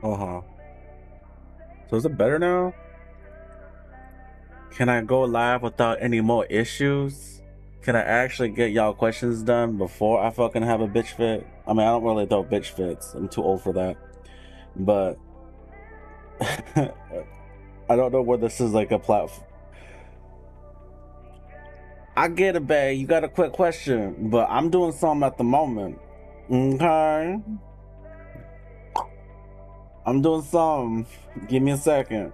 Uh-huh. So is it better now? Can I go live without any more issues? Can I actually get y'all questions done before I fucking have a bitch fit? I mean, I don't really throw bitch fits. I'm too old for that. But I don't know where this is like a platform. I get it, babe. You got a quick question, but I'm doing something at the moment. Okay? I'm doing something. Give me a second.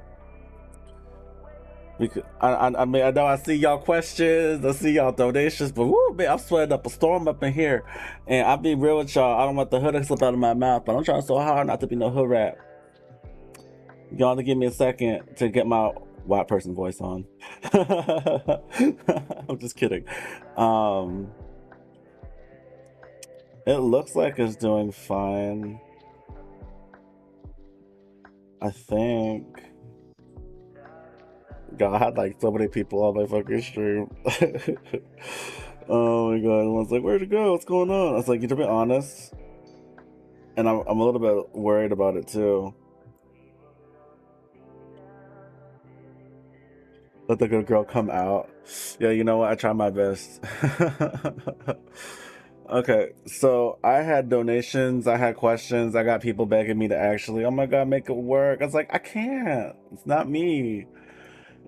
Because I mean, I know I see y'all questions, I see y'all donations, but woo, man, I'm sweating up a storm up in here. And I'll be real with y'all. I don't want the hood to slip out of my mouth, but I'm trying so hard not to be no hood rat. Y'all to give me a second to get my white person voice on. I'm just kidding. It looks like it's doing fine. I think. God, I had like so many people on my fucking stream. Oh my god! Everyone's like, "Where'd it go? What's going on?" I was like, "To be honest," and I'm a little bit worried about it too. Let the good girl come out. Yeah, you know what? I try my best. Okay, so I had donations, I had questions, I got people begging me to actually, oh my god, make it work. I was like, I can't. It's not me.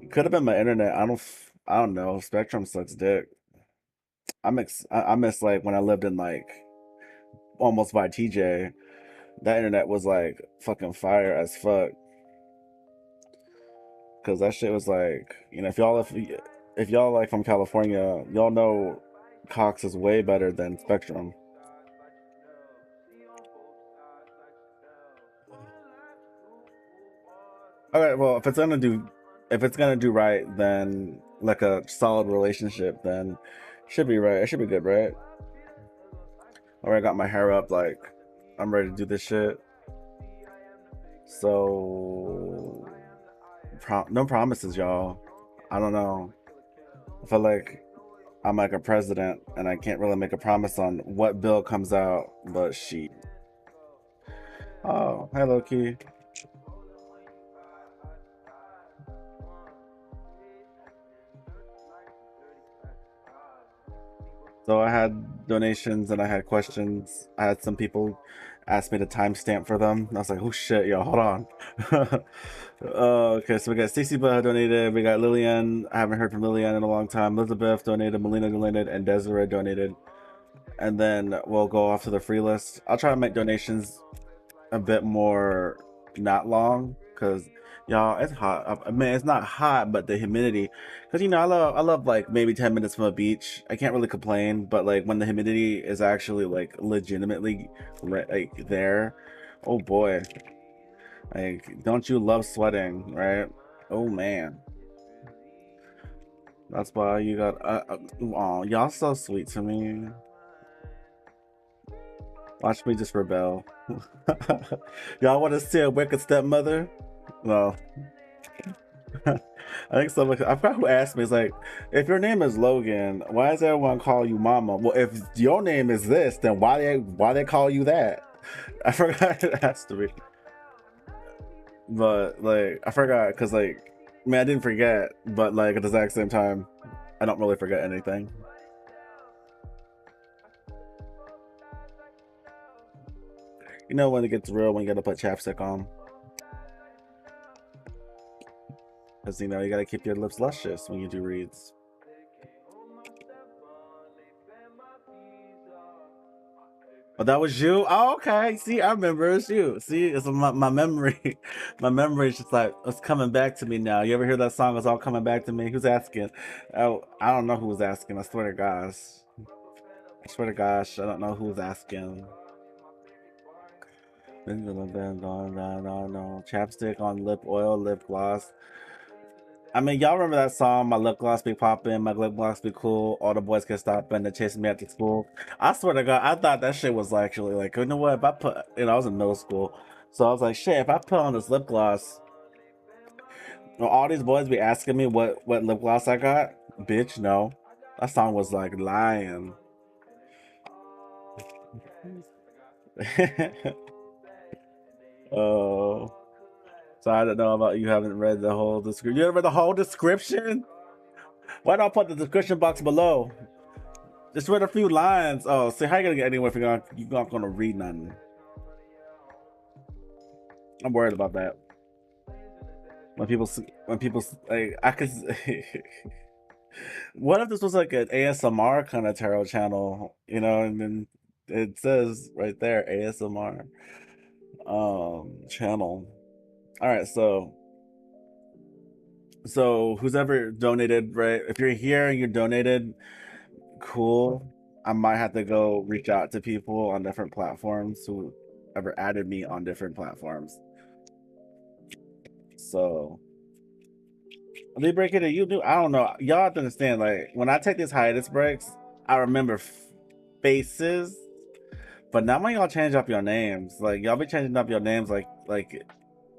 It could have been my internet. I don't know. Spectrum sucks dick. I miss like when I lived in like almost by TJ. That internet was like fucking fire as fuck. Cause that shit was like, you know, if y'all like from California, y'all know Cox is way better than Spectrum. All right, well, if it's gonna do right, then like a solid relationship, then should be right. It should be good, right? All right, I got my hair up, like I'm ready to do this shit. So, no promises, y'all. I don't know. I feel like I'm like a president, and I can't really make a promise on what bill comes out. But she, oh, hi, Loki. So I had donations and I had questions. I had some people asked me to timestamp for them. I was like, oh shit, yo, hold on. Okay, so we got Stacey donated. We got Lillian. I haven't heard from Lillian in a long time. Elizabeth donated. Melina donated, and Desiree donated. And then we'll go off to the free list. I'll try to make donations a bit more not long, because y'all, it's hot. I mean, it's not hot, but the humidity, because I love like maybe 10 minutes from a beach. I can't really complain, but like when the humidity is actually like legitimately like there, oh boy, like don't you love sweating, right? Oh man, that's why you got oh, y'all so sweet to me. Watch me just rebel. Y'all want to see a wicked stepmother? No. I think so. I forgot who asked me. It's like, if your name is Logan, why does everyone call you Mama? Well, if your name is this, then why they call you that? I forgot it has to be. But like, I forgot because like, man, I didn't forget. But like at the exact same time, I don't really forget anything. You know when it gets real when you gotta put chapstick on. Because you gotta keep your lips luscious when you do reads. Oh, that was you? Oh, okay. See, I remember it's you. See, it's my memory. My memory is just like it's coming back to me now. You ever hear that song? It's all coming back to me. Who's asking? Oh, I don't know who was asking. I swear to gosh. I swear to gosh, I don't know who's asking. No. Chapstick on lip oil, lip gloss. I mean, y'all remember that song, My Lip Gloss Be Poppin', My Lip Gloss Be Cool, All the Boys Can Stop and they chasing me after school. I swear to God, I thought that shit was actually like, you know what, if I put, I was in middle school, so I was like, shit, if I put on this lip gloss, all these boys be asking me what lip gloss I got? Bitch, no. That song was like lying. Oh. So I don't know about you haven't read the whole description. You ever read the whole description? Why don't I put the description box below? Just read a few lines. Oh, see, how you gonna get anywhere if you're not gonna read nothing? I'm worried about that. When people like, I could. What if this was like an ASMR kind of tarot channel, and then it says right there ASMR channel. All right, so who's ever donated, right? If you're here and you donated, cool. I might have to go reach out to people on different platforms who ever added me on different platforms. So they break it to you do. I don't know. Y'all have to understand, like when I take these hiatus breaks, I remember faces. But now when y'all change up your names, like y'all be changing up your names like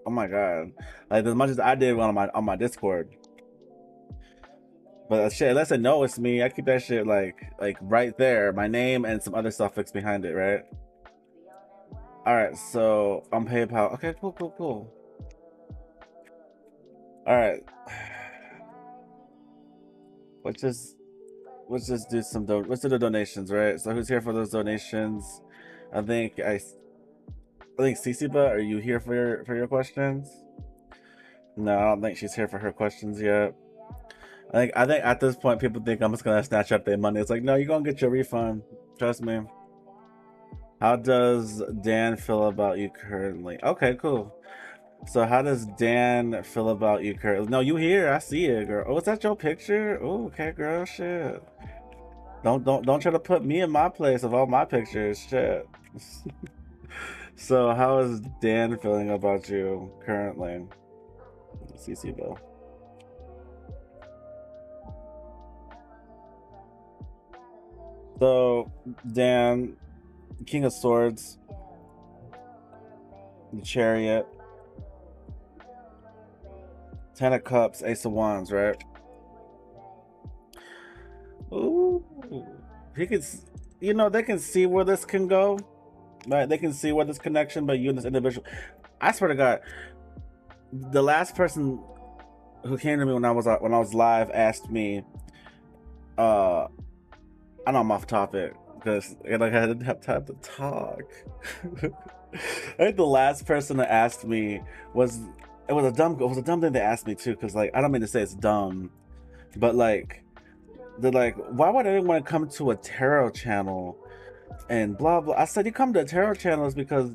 oh my god. Like as much as I did on my Discord. But shit, unless it know it's me, I keep that shit like right there, my name and some other suffix behind it, right? All right, so on PayPal. Okay, cool. All right, let's just do some let's do the donations, right? So who's here for those donations? I think Ciciba, are you here for your questions? No, I don't think she's here for her questions yet. I think at this point people think I'm just gonna snatch up their money. It's like, no, you're gonna get your refund. Trust me. How does Dan feel about you currently? Okay, cool. So how does Dan feel about you currently? No, you here? I see it, girl. Oh, is that your picture? Oh, okay, girl. Shit. Don't try to put me in my place of all my pictures. Shit. So how is Dan feeling about you currently? CC Bill. So Dan, King of Swords, the Chariot, Ten of Cups, Ace of Wands, right? Ooh, he could, they can see where this can go, right? They can see where this connection, but you and this individual, I swear to God, the last person who came to me when I was live asked me, I know I'm off topic, because like I didn't have time to talk. I think the last person that asked me was it was a dumb thing they asked me too, because like I don't mean to say it's dumb, but like they're like, why would anyone come to a tarot channel and blah blah. I said you come to tarot channels because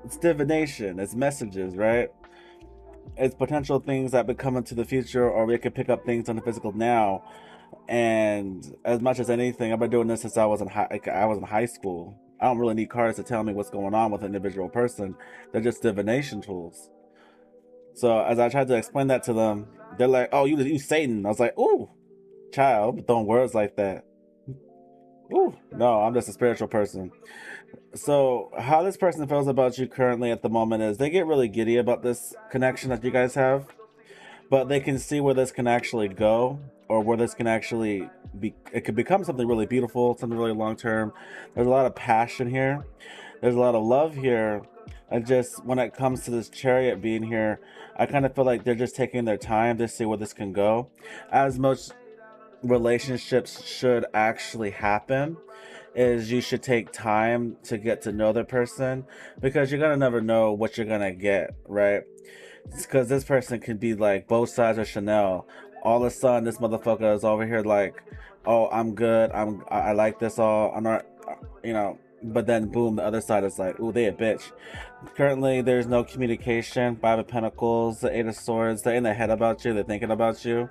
it's divination, it's messages, right? It's potential things that could come into the future, or we could pick up things on the physical now. And as much as anything, I've been doing this since I was in high school. I don't really need cards to tell me what's going on with an individual person. They're just divination tools. So as I tried to explain that to them, they're like, "Oh, you Satan." I was like, "Ooh, child, throwing words like that." Ooh, no, I'm just a spiritual person. So how this person feels about you currently at the moment is they get really giddy about this connection that you guys have, but they can see where this can actually go, or where this can actually be. It could become something really beautiful, something really long term. There's a lot of passion here, there's a lot of love here. And just when it comes to this chariot being here, I kind of feel like they're just taking their time to see where this can go. As most relationships should actually happen, is you should take time to get to know the person, because you're gonna never know what you're gonna get, right? Because this person can be like both sides of Chanel. All of a sudden, this motherfucker is over here like, "Oh, I'm good. I like this all. I'm not, you know." But then, boom, the other side is like, "Ooh, they a bitch." Currently, there's no communication. Five of Pentacles, the Eight of Swords. They're in their head about you. They're thinking about you.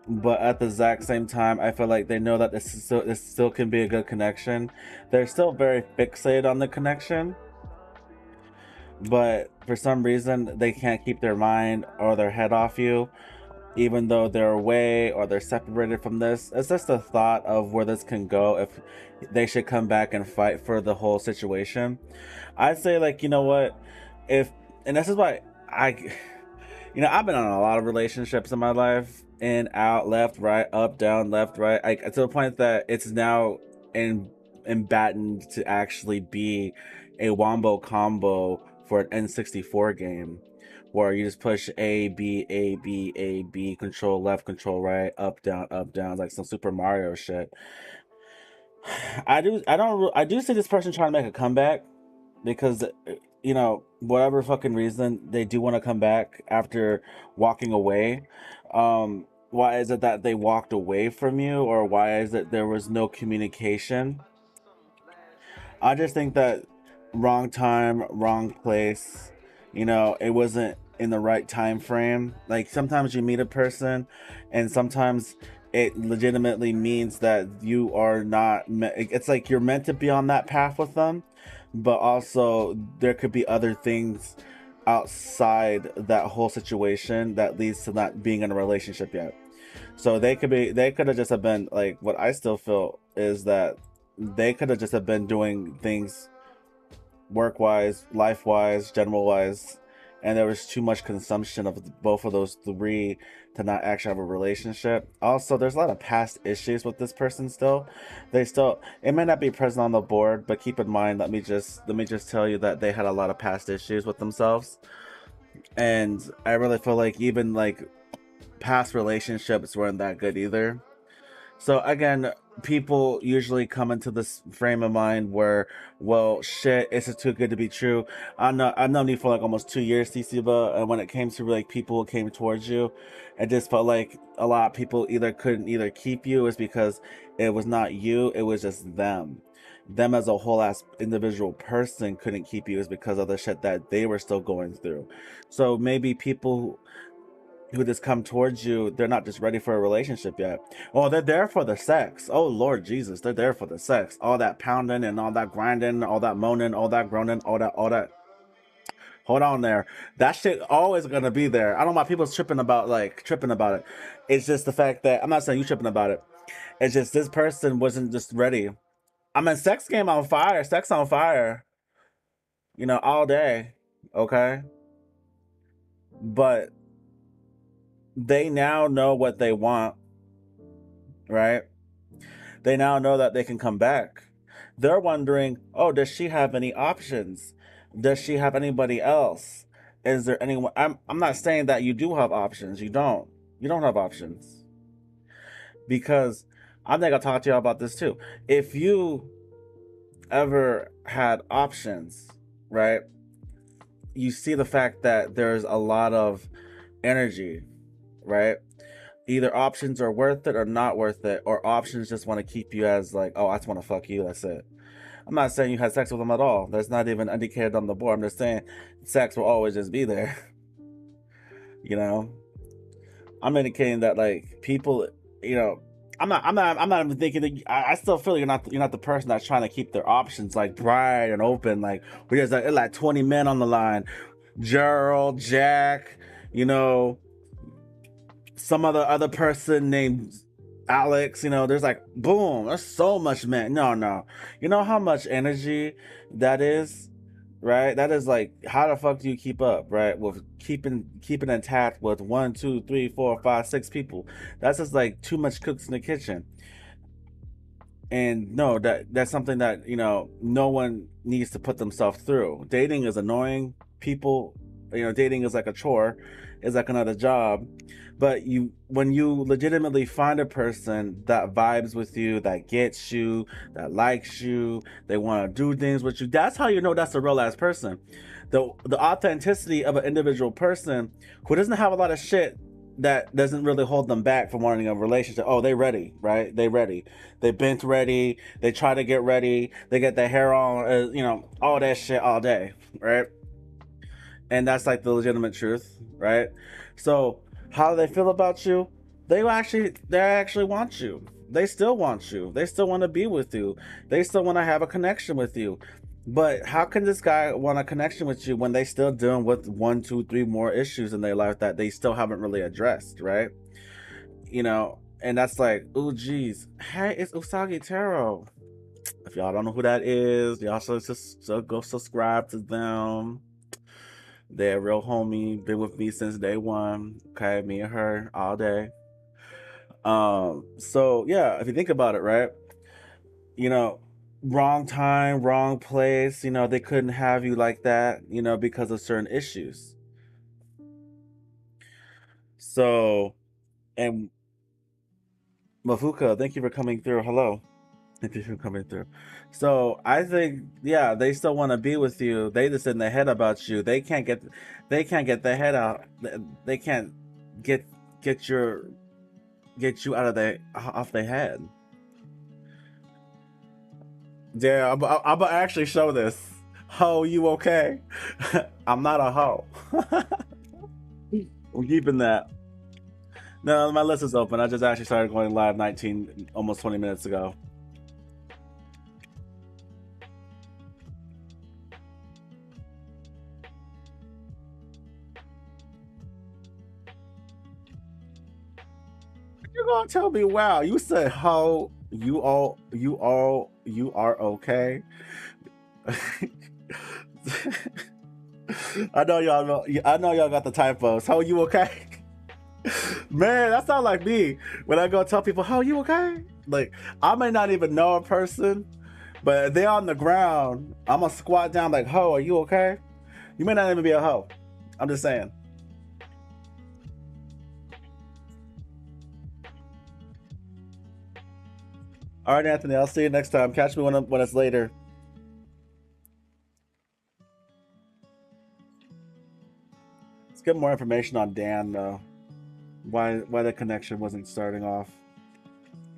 But at the exact same time, I feel like they know that this still can be a good connection. They're still very fixated on the connection, but for some reason they can't keep their mind or their head off you, even though they're away or they're separated from this. It's just a thought of where this can go if they should come back and fight for the whole situation. I'd say, like, you know what, if and this is why I I've been on a lot of relationships in my life, in, out, left, right, up, down, left, right. To the point that it's now in embattened to actually be a wombo combo for an N64 game, where you just push A, B, A, B, A, B, control left, control right, up, down, like some Super Mario shit. I do see this person trying to make a comeback, because whatever fucking reason they do want to come back after walking away. Why is it that they walked away from you, or why is it there was no communication? I just think that wrong time, wrong place. It wasn't in the right time frame. Like, sometimes you meet a person, and sometimes it legitimately means that you are not. It's like you're meant to be on that path with them, but also there could be other things outside that whole situation that leads to not being in a relationship yet. So they could have just have been like, what I still feel is that they could have just have been doing things work wise, life wise, general wise, and there was too much consumption of both of those three to not actually have a relationship. Also, there's a lot of past issues with this person still. It may not be present on the board, but keep in mind, let me just tell you that they had a lot of past issues with themselves. And I really feel like even like past relationships weren't that good either. So again, people usually come into this frame of mind where, well, shit, this is too good to be true. I've known you for like almost 2 years, Tisiba, and when it came to like people who came towards you, it just felt like a lot of people either couldn't either keep you, is because it was not you, it was just them. Them as a whole ass individual person couldn't keep you, is because of the shit that they were still going through. So maybe people who just come towards you, they're not just ready for a relationship yet. Oh, they're there for the sex. Oh, Lord Jesus, they're there for the sex. All that pounding and all that grinding, all that moaning, all that groaning, all that. Hold on there. That shit always gonna be there. I don't know why people's tripping about it. It's just the fact that I'm not saying you tripping about it. It's just this person wasn't just ready. I mean, sex game on fire. Sex on fire. All day. Okay. But they now know what they want, right? They now know that they can come back. They're wondering, oh, does she have any options? Does she have anybody else? Is there anyone? I'm not saying that you do have options. You don't. You don't have options. Because I think I'll talk to y'all about this too. If you ever had options, right? You see the fact that there's a lot of energy, right? Either options are worth it or not worth it, or options just want to keep you as like, oh, I just want to fuck you. That's it. I'm not saying you had sex with them at all. That's not even indicated on the board. I'm just saying sex will always just be there. You know, I'm indicating that like people, you know, I'm not even thinking that. I still feel you're not the person that's trying to keep their options like bright and open. Like we there's like 20 men on the line, Gerald, Jack, you know, some other person named Alex, there's like boom, there's so much man. No, no. You know how much energy that is, right? That is like how the fuck do you keep up, right? With keeping intact with one, two, three, four, five, six people. That's just like too much cooks in the kitchen. And no, that's something that no one needs to put themselves through. Dating is annoying. People, dating is like a chore, is like another job. But when you legitimately find a person that vibes with you, that gets you, that likes you, they want to do things with you, that's how you know that's a real ass person. The authenticity of an individual person who doesn't have a lot of shit that doesn't really hold them back from wanting a relationship. Oh, they ready, right? They ready. They bent ready. They try to get ready. They get their hair on, all that shit all day, right? And that's like the legitimate truth, right? So how do they feel about you? They actually want you. They still want you. They still want to be with you. They still want to have a connection with you. But how can this guy want a connection with you when they still dealing with one, two, three more issues in their life that they still haven't really addressed, right? And that's like, oh geez, hey, it's Usagi Taro. If y'all don't know who that is, y'all should just go subscribe to them. They're a real homie, been with me since day one. Okay, me and her all day. So yeah, if you think about it, right? You know, wrong time, wrong place. They couldn't have you like that. Because of certain issues. So, and Mafuka, thank you for coming through. Hello. Thank you for coming through. So I think, yeah, they still want to be with you. They just in their head about you. They can't get their head out. They can't get get your get you out of their off their head. Yeah, I'm gonna actually show this. Ho, you okay? I'm not a hoe. I'm keeping that. No, my list is open. I just actually started going live 19, almost 20 minutes ago. You're gonna tell me, wow, you said how you are okay. I know y'all got the typos. How are you okay? Man, that sounds like me when I go tell people, how are you okay? Like, I may not even know a person, but if they're on the ground, I'm gonna squat down like, ho, are you okay? You may not even be a hoe. I'm just saying. All right, Anthony, I'll see you next time. Catch me when it's later. Let's get more information on Dan, though. Why the connection wasn't starting off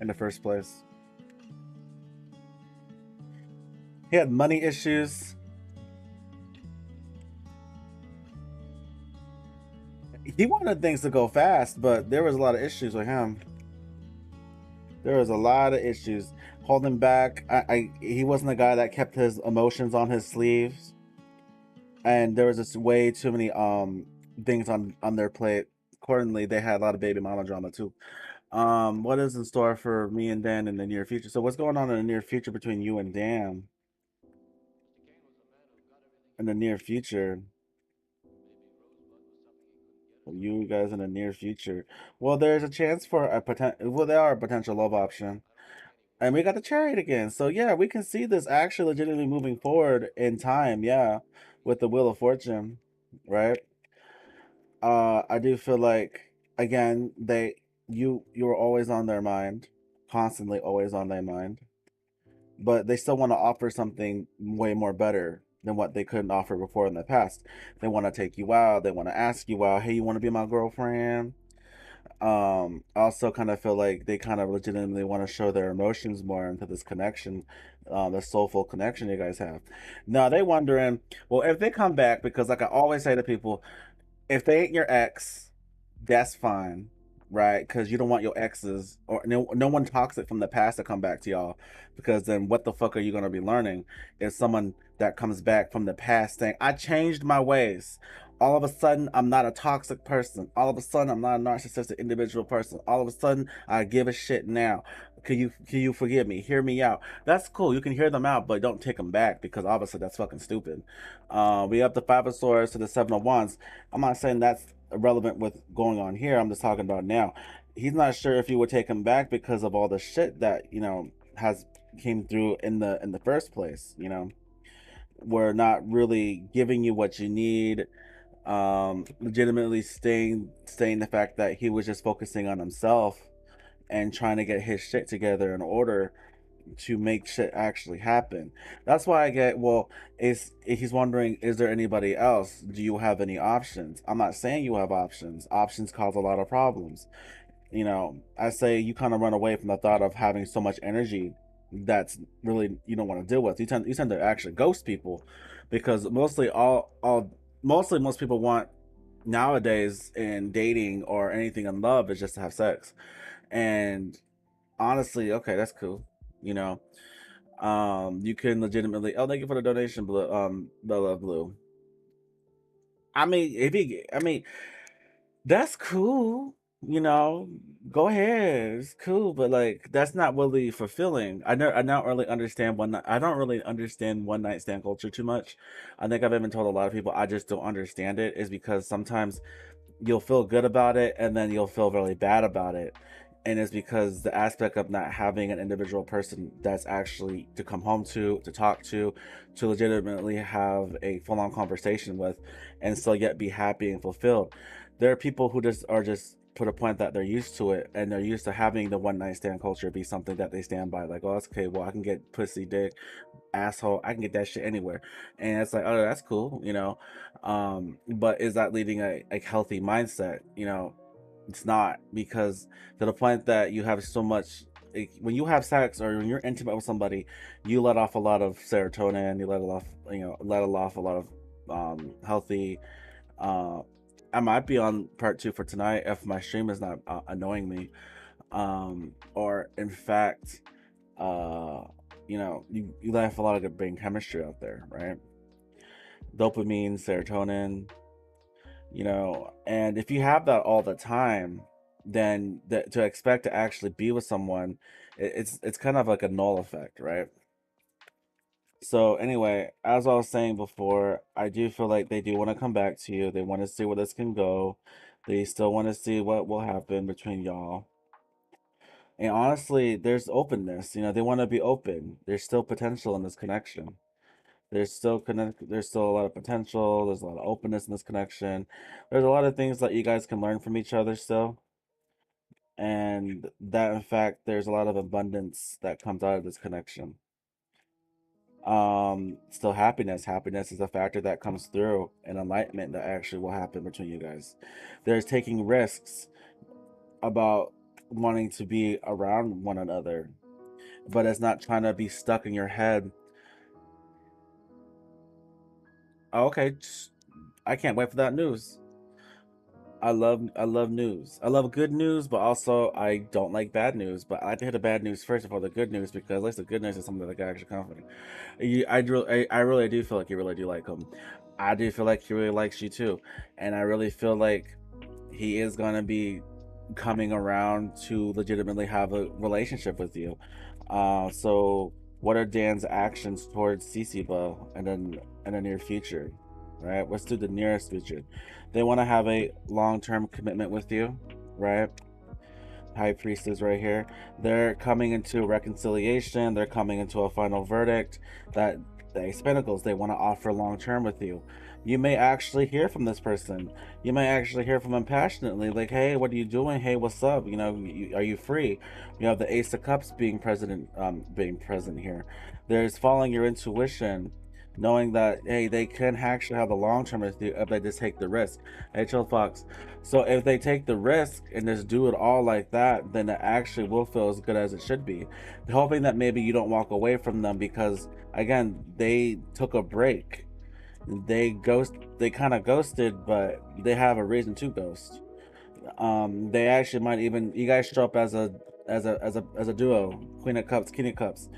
in the first place. He had money issues. He wanted things to go fast, but there was a lot of issues with him. There was a lot of issues holding back. He wasn't the guy that kept his emotions on his sleeves, and there was just way too many things on their plate. Accordingly, they had a lot of baby mama drama too. What is in store for me and Dan in the near future? So what's going on in the near future between you and Dan in the near future? You guys in the near future. Well, there's a chance for a potential. Well, there are a potential love option, and we got the chariot again. So yeah, we can see this actually legitimately moving forward in time. Yeah, with the Wheel of Fortune, right? I do feel like again you were always on their mind constantly always on their mind, but they still want to offer something way more better than what they couldn't offer before in the past. They want to take you out. They want to ask you out. Hey, you want to be my girlfriend? I also kind of feel like they kind of legitimately want to show their emotions more into this connection, the soulful connection you guys have. Now they wondering, well, if they come back, because like I always say to people, if they ain't your ex, that's fine, right? Because you don't want your exes or no one toxic from the past to come back to y'all, because then what the fuck are you gonna be learning? Is someone that comes back from the past saying, "I changed my ways." All of a sudden, I'm not a toxic person. All of a sudden, I'm not a narcissistic individual person. All of a sudden, I give a shit now. Can you forgive me? Hear me out. That's cool. You can hear them out, but don't take them back because obviously that's fucking stupid. We have the Five of Swords to the Seven of Wands. I'm not saying that's irrelevant with going on here. I'm just talking about now. He's not sure if you would take him back because of all the shit that has came through in the first place. We're not really giving you what you need. Legitimately staying the fact that he was just focusing on himself and trying to get his shit together in order to make shit actually happen. That's why I get, well, is he's wondering, is there anybody else? Do you have any options? I'm not saying you have options. Options cause a lot of problems. I say you kind of run away from the thought of having so much energy that's really you don't want to deal with. You tend to actually ghost people because mostly most people want nowadays in dating or anything in love is just to have sex. And honestly, okay, that's cool. You know, you can legitimately. Oh, thank you for the donation, Blue. Bella Blue. I mean, that's cool. Go ahead, it's cool, but like that's not really fulfilling. I don't really understand I don't really understand one night stand culture too much. I think I've even told a lot of people I just don't understand it. Is because sometimes you'll feel good about it and then you'll feel really bad about it, and it's because the aspect of not having an individual person that's actually to come home to talk to legitimately have a full-on conversation with, and still yet be happy and fulfilled. There are people who just are just put a point that they're used to it and they're used to having the one night stand culture be something that they stand by, like, oh, that's okay, well, I can get pussy, dick, asshole, I can get that shit anywhere. And it's like, oh, that's cool. But is that leading a healthy mindset? It's not, because to the point that you have so much, like, when you have sex or when you're intimate with somebody, you let off a lot of serotonin, you let off a lot of healthy. uh I might be on part two for tonight if my stream is not annoying me, or in fact, uh you have a lot of good brain chemistry out there, right? Dopamine, serotonin, and if you have that all the time, then to expect to actually be with someone, it's kind of like a null effect, right? So anyway, as I was saying before, I do feel like they do want to come back to you. They want to see where this can go. They still want to see what will happen between y'all. And honestly, there's openness. They want to be open. There's still potential in this connection. There's still a lot of potential. There's a lot of openness in this connection. There's a lot of things that you guys can learn from each other still. And that, in fact, there's a lot of abundance that comes out of this connection. Still happiness is a factor that comes through, and enlightenment that actually will happen between you guys. There's taking risks about wanting to be around one another, but it's not trying to be stuck in your head. Oh, okay, I can't wait for that news. I love news. I love good news, but also I don't like bad news. But I like to hear the bad news first before the good news, because at least the good news is something that I actually confident. I really do feel like you really do like him. I do feel like he really likes you too, and I really feel like he is gonna be coming around to legitimately have a relationship with you. So what are Dan's actions towards Ceceba and then in the near future? Right? Let's do the nearest future. They want to have a long-term commitment with you, right? High Priestess right here. They're coming into reconciliation. They're coming into a final verdict that the Ace of Pentacles, they want to offer long term with you. You may actually hear from this person. You may actually hear from them passionately, like, "Hey, what are you doing? Hey, what's up? Are you free?" You have the Ace of Cups being present here. There's following your intuition, knowing that hey, they can actually have a long term with you if they just take the risk. Hey, Chill Fox. So if they take the risk and just do it all like that, then it actually will feel as good as it should be. Hoping that maybe you don't walk away from them because again, they took a break. They kind of ghosted, but they have a reason to ghost. They actually might even you guys show up as a duo, Queen of Cups, King of Cups.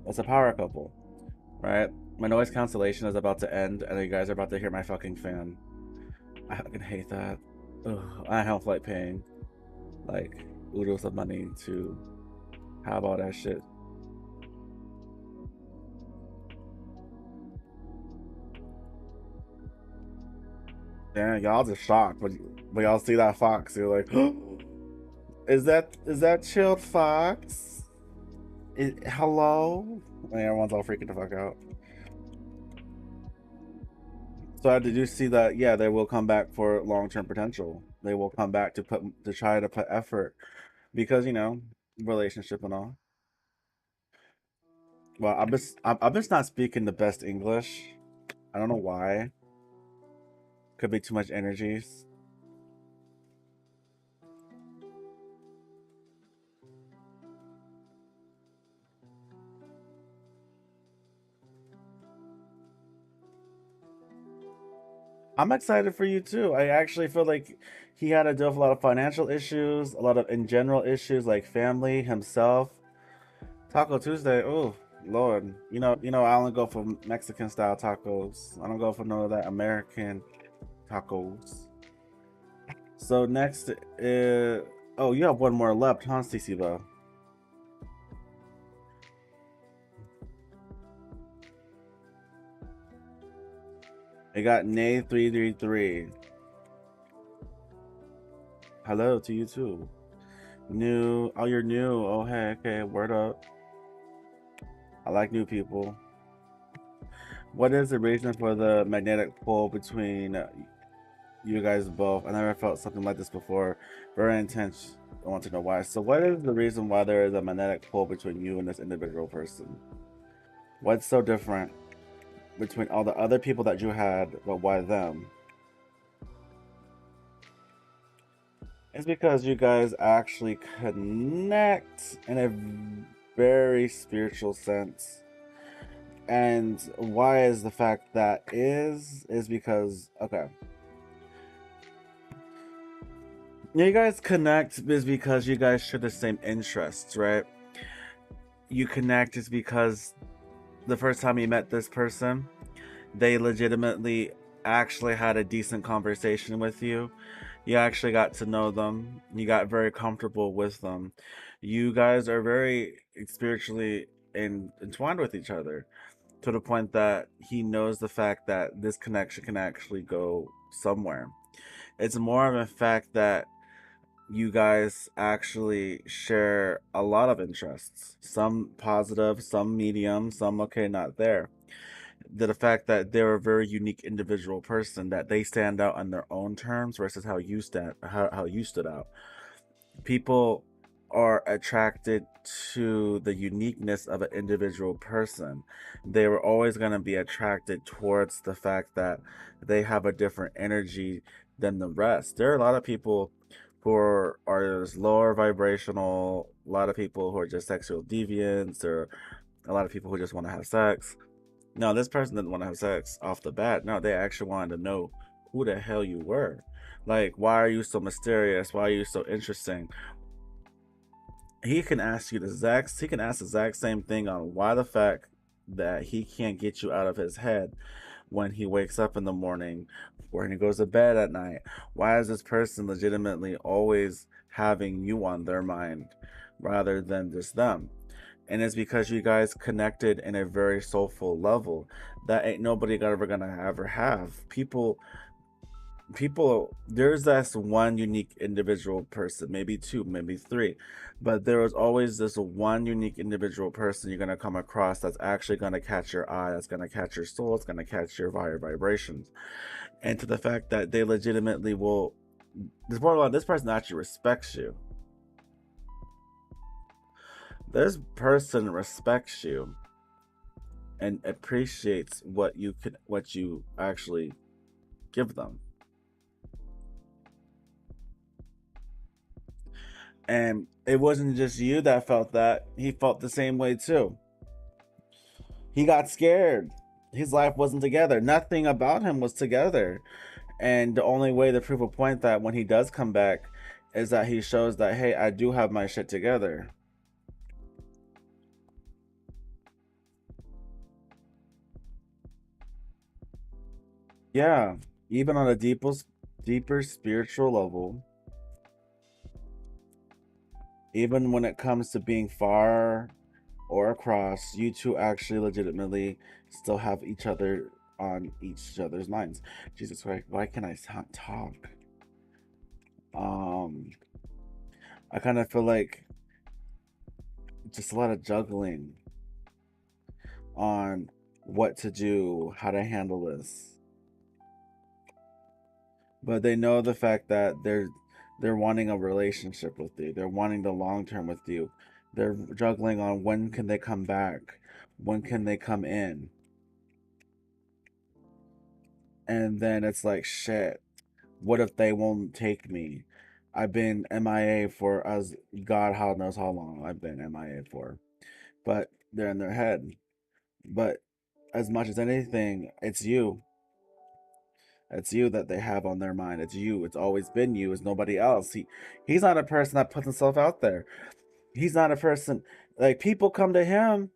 That's a power couple, right? My noise cancellation is about to end, and you guys are about to hear my fucking fan. I fucking hate that. Ugh, I don't like paying like oodles of money to have all that shit. Damn, y'all just shocked, but y'all see that fox, you're like, is that chilled fox? Hello? And everyone's all freaking the fuck out. So did you see that? Yeah, they will come back for long-term potential. They will come back to try to put effort because relationship and all. Well, I'm just not speaking the best English. I don't know why. Could be too much energies. I'm excited for you too. I actually feel like he had to deal with a lot of financial issues, a lot of in general issues like family, himself. Taco Tuesday, oh Lord. I only go for Mexican style tacos. I don't go for none of that American tacos. So next is oh, you have one more left, huh, Ciciba? I got Nay 333. Hello to you too. New. Oh, you're new. Oh, hey, okay. Word up. I like new people. What is the reason for the magnetic pull between you guys both? I never felt something like this before. Very intense. I want to know why. So, what is the reason why there is a magnetic pull between you and this individual person? What's so different between all the other people that you had, but why them? It's because you guys actually connect in a very spiritual sense. And why is the fact that is because okay. You guys connect is because you guys share the same interests, right? You connect is because the first time you met this person, they legitimately actually had a decent conversation with you. You actually got to know them. You got very comfortable with them. You guys are very spiritually entwined with each other to the point that he knows the fact that this connection can actually go somewhere. It's more of a fact that you guys actually share a lot of interests, some positive, some medium, some okay, not there. The fact that they're a very unique individual person, that they stand out on their own terms versus how you stood out. People are attracted to the uniqueness of an individual person. They were always going to be attracted towards the fact that they have a different energy than the rest. There are a lot of people who are just lower vibrational, a lot of people who are just sexual deviants, or a lot of people who just want to have sex. No, this person didn't want to have sex off the bat. No, they actually wanted to know who the hell you were. Like, why are you so mysterious? Why are you so interesting? He can ask the exact same thing on why the fact that he can't get you out of his head when he wakes up in the morning, when he goes to bed at night. Why is this person legitimately always having you on their mind rather than just them? And it's because you guys connected in a very soulful level that ain't nobody ever gonna ever have. People people, there's this one unique individual person, maybe two, maybe three, but there is always this one unique individual person you're going to come across that's actually going to catch your eye, that's going to catch your soul, it's going to catch your vibrations. And to the fact that they legitimately will, this person actually respects you. This person respects you and appreciates what you actually give them. And it wasn't just you that felt that. He felt the same way too. He got scared. His life wasn't together. Nothing about him was together. And the only way to prove a point that when he does come back is that he shows that, hey, I do have my shit together. Yeah. Even on a deeper spiritual level, even when it comes to being far or across, you two actually legitimately still have each other on each other's minds. Jesus Christ, why can I not talk? Um, I kind of feel like just a lot of juggling on what to do, how to handle this. But they know the fact that they're wanting a relationship with you. They're wanting the long term with you. They're juggling on when can they come back? When can they come in? And then it's like, shit, what if they won't take me? I've been MIA for as God how knows how long I've been MIA for. But they're in their head. But as much as anything, it's you. It's you that they have on their mind. It's you. It's always been you. It's nobody else. He's not a person that puts himself out there. He's not a person like people come to him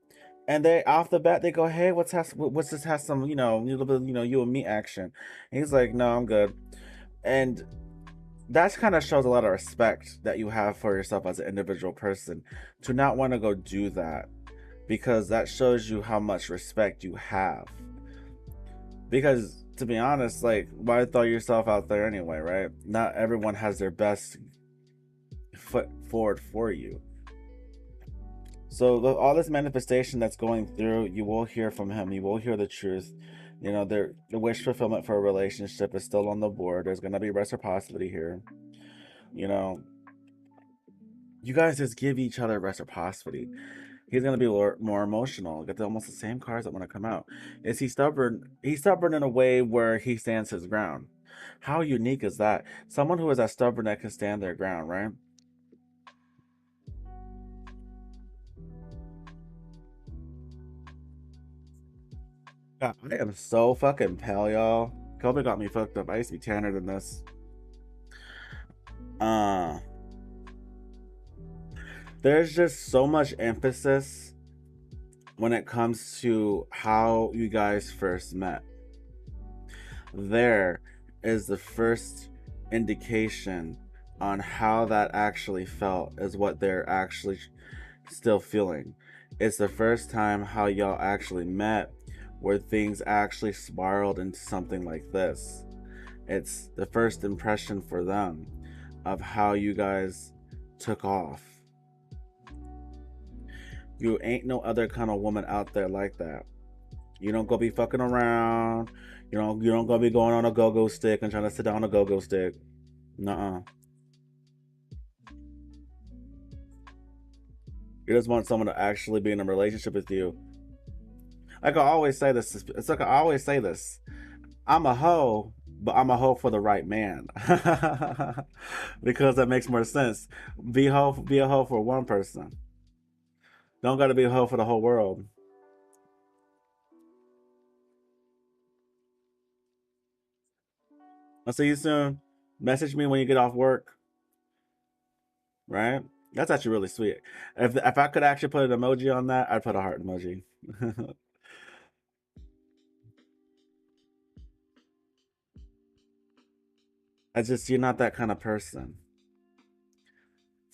and they off the bat they go, hey, what's this has some little bit you and me action. And he's like, no, I'm good. And that kind of shows a lot of respect that you have for yourself as an individual person to not want to go do that, because that shows you how much respect you have. Because to be honest, like, why throw yourself out there anyway, right? Not everyone has their best foot forward for you. So all this manifestation that's going through, you will hear from him. You will hear the truth. The wish fulfillment for a relationship is still on the board. There's gonna be reciprocity here. You know, you guys just give each other reciprocity. He's gonna be more emotional. Get almost the same cards that want to come out. Is he stubborn? He's stubborn in a way where he stands his ground. How unique is that? Someone who is as stubborn that can stand their ground, right? God, I am so fucking pale, y'all. COVID got me fucked up. I used to be tanner than this. Uh, there's just so much emphasis when it comes to how you guys first met. There is the first indication on how that actually felt, is what they're actually still feeling. It's the first time how y'all actually met where things actually spiraled into something like this. It's the first impression for them of how you guys took off. You ain't no other kind of woman out there like that. You don't go be fucking around. You don't go be going on a go-go stick and trying to sit down on a go-go stick. Nuh-uh. You just want someone to actually be in a relationship with you. Like I always say this. It's like I always say this. I'm a hoe, but I'm a hoe for the right man. Because that makes more sense. Be a hoe for one person. Don't gotta be a hoe for the whole world. I'll see you soon. Message me when you get off work. Right? That's actually really sweet. If I could actually put an emoji on that, I'd put a heart emoji. I just you're not that kind of person.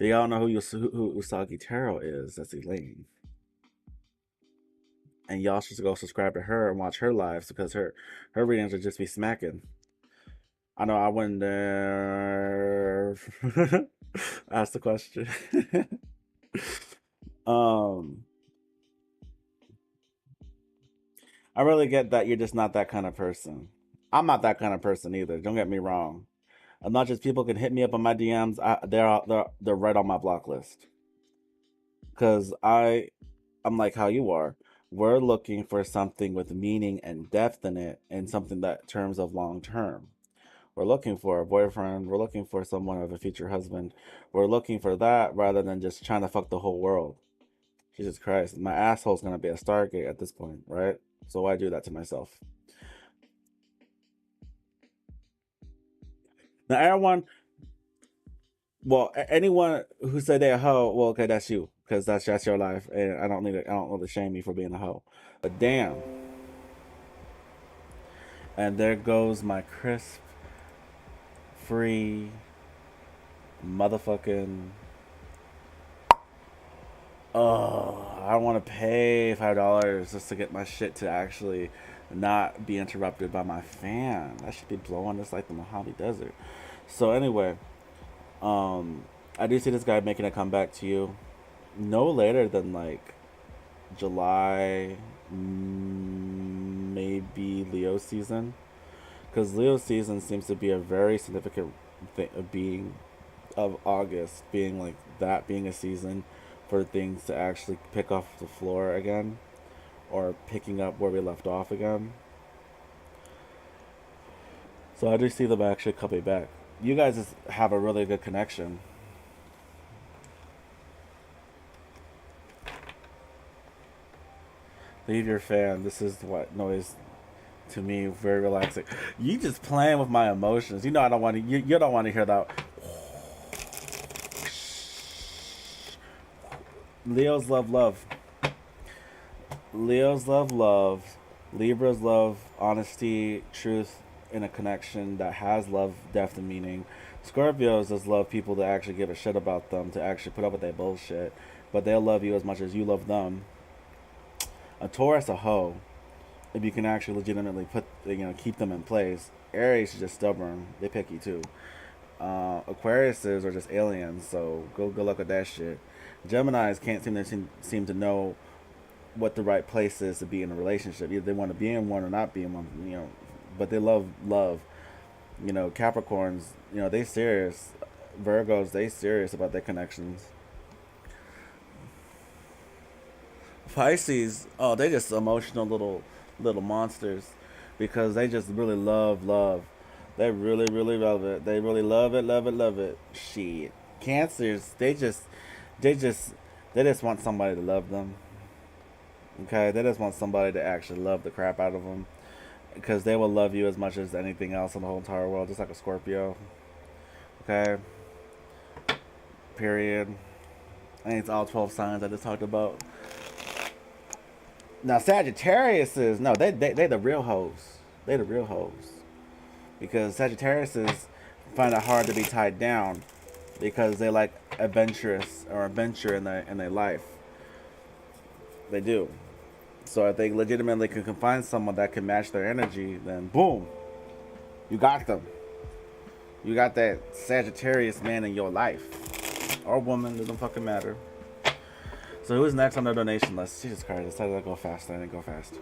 If y'all know who Usagi Taro is, that's Elaine. And y'all should go subscribe to her and watch her lives because her readings would just be smacking. I know I went there. Ask the question. um, I really get that you're just not that kind of person. I'm not that kind of person either. Don't get me wrong. As much as people can hit me up on my DMs, they're right on my block list. Cause I'm like how you are. We're looking for something with meaning and depth in it, and something that terms of long term. We're looking for a boyfriend. We're looking for someone of a future husband. We're looking for that rather than just trying to fuck the whole world. Jesus Christ, my asshole's gonna be a Stargate at this point, right? So why do that to myself? Now, everyone, well, anyone who said they're a hoe, well, okay, that's you, because that's your life, and I don't want to shame you for being a hoe. But damn, and there goes my crisp, free, motherfucking. Oh, I want to pay $5 just to get my shit to actually not be interrupted by my fan. That should be blowing just like the Mojave Desert. So anyway, um, I do see this guy making a comeback to you no later than like July, maybe Leo season, because Leo season seems to be a very significant being of August being like that being a season for things to actually pick off the floor again or picking up where we left off again. So I do see them actually coming back. You guys just have a really good connection. Leave your fan. This is what noise to me very relaxing. You just playing with my emotions. You know I don't want to. You don't want to hear that. Leos love love. Leos love love. Libras love honesty, truth, in a connection that has love, depth, and meaning. Scorpios just love people to actually give a shit about them, to actually put up with their bullshit. But they'll love you as much as you love them. A Taurus, a hoe. If you can actually legitimately keep them in place. Aries is just stubborn. They picky too. Aquariuses are just aliens, so good luck with that shit. Geminis can't seem to know what the right place is to be in a relationship. Either they want to be in one or not be in one, but they love love. Capricorns, they serious. Virgos, they serious about their connections. Pisces, oh, they just emotional little monsters because they just really love love. They really love it. They really love it. Shit. Cancers, they just they just want somebody to love them. Okay, they just want somebody to actually love the crap out of them because they will love you as much as anything else in the whole entire world, just like a Scorpio. Okay, period. I think it's all 12 signs I just talked about. Now Sagittarius is no, they the real hoes. They the real hoes because Sagittarius find it hard to be tied down because they like adventurous or adventure in their life. They do. So if they legitimately can find someone that can match their energy, then boom, you got them. You got that Sagittarius man in your life. Or woman, doesn't fucking matter. So who's next on the donation list? Jesus Christ, I decided to go fast. I didn't go fast.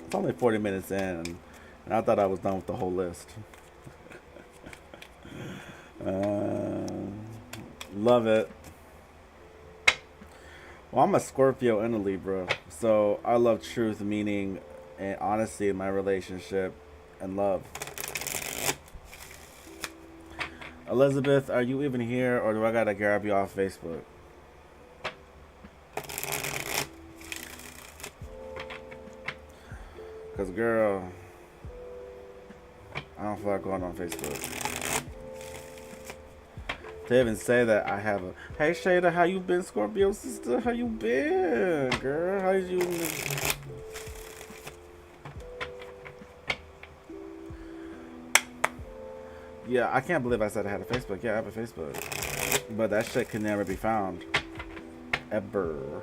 It's only 40 minutes in, and I thought I was done with the whole list. Love it. Well, I'm a Scorpio and a Libra, so I love truth, meaning, and honesty in my relationship, and love. Elizabeth, are you even here, or do I gotta grab you off Facebook? Cause girl, I don't feel like going on Facebook. To even say that I have a hey Shada, how you been, Scorpio sister? How you been, girl? How you? Yeah, I can't believe I said I had a Facebook. Yeah, I have a Facebook. But that shit can never be found. Ever.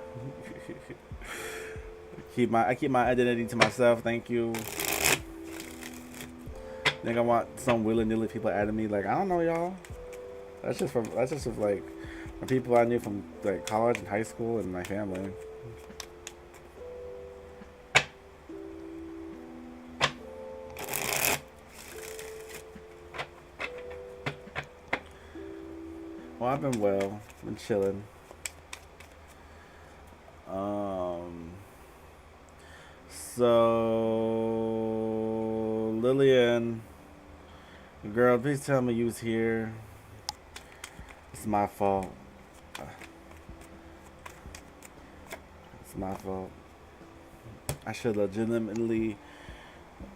I keep my identity to myself, thank you. Think I want some willy nilly people adding me, like, I don't know y'all. That's just like from people I knew from like college and high school and my family. Well, I've been well, been chilling. Um, so Lillian, girl, please tell me you was here. It's my fault. It's my fault. I should legitimately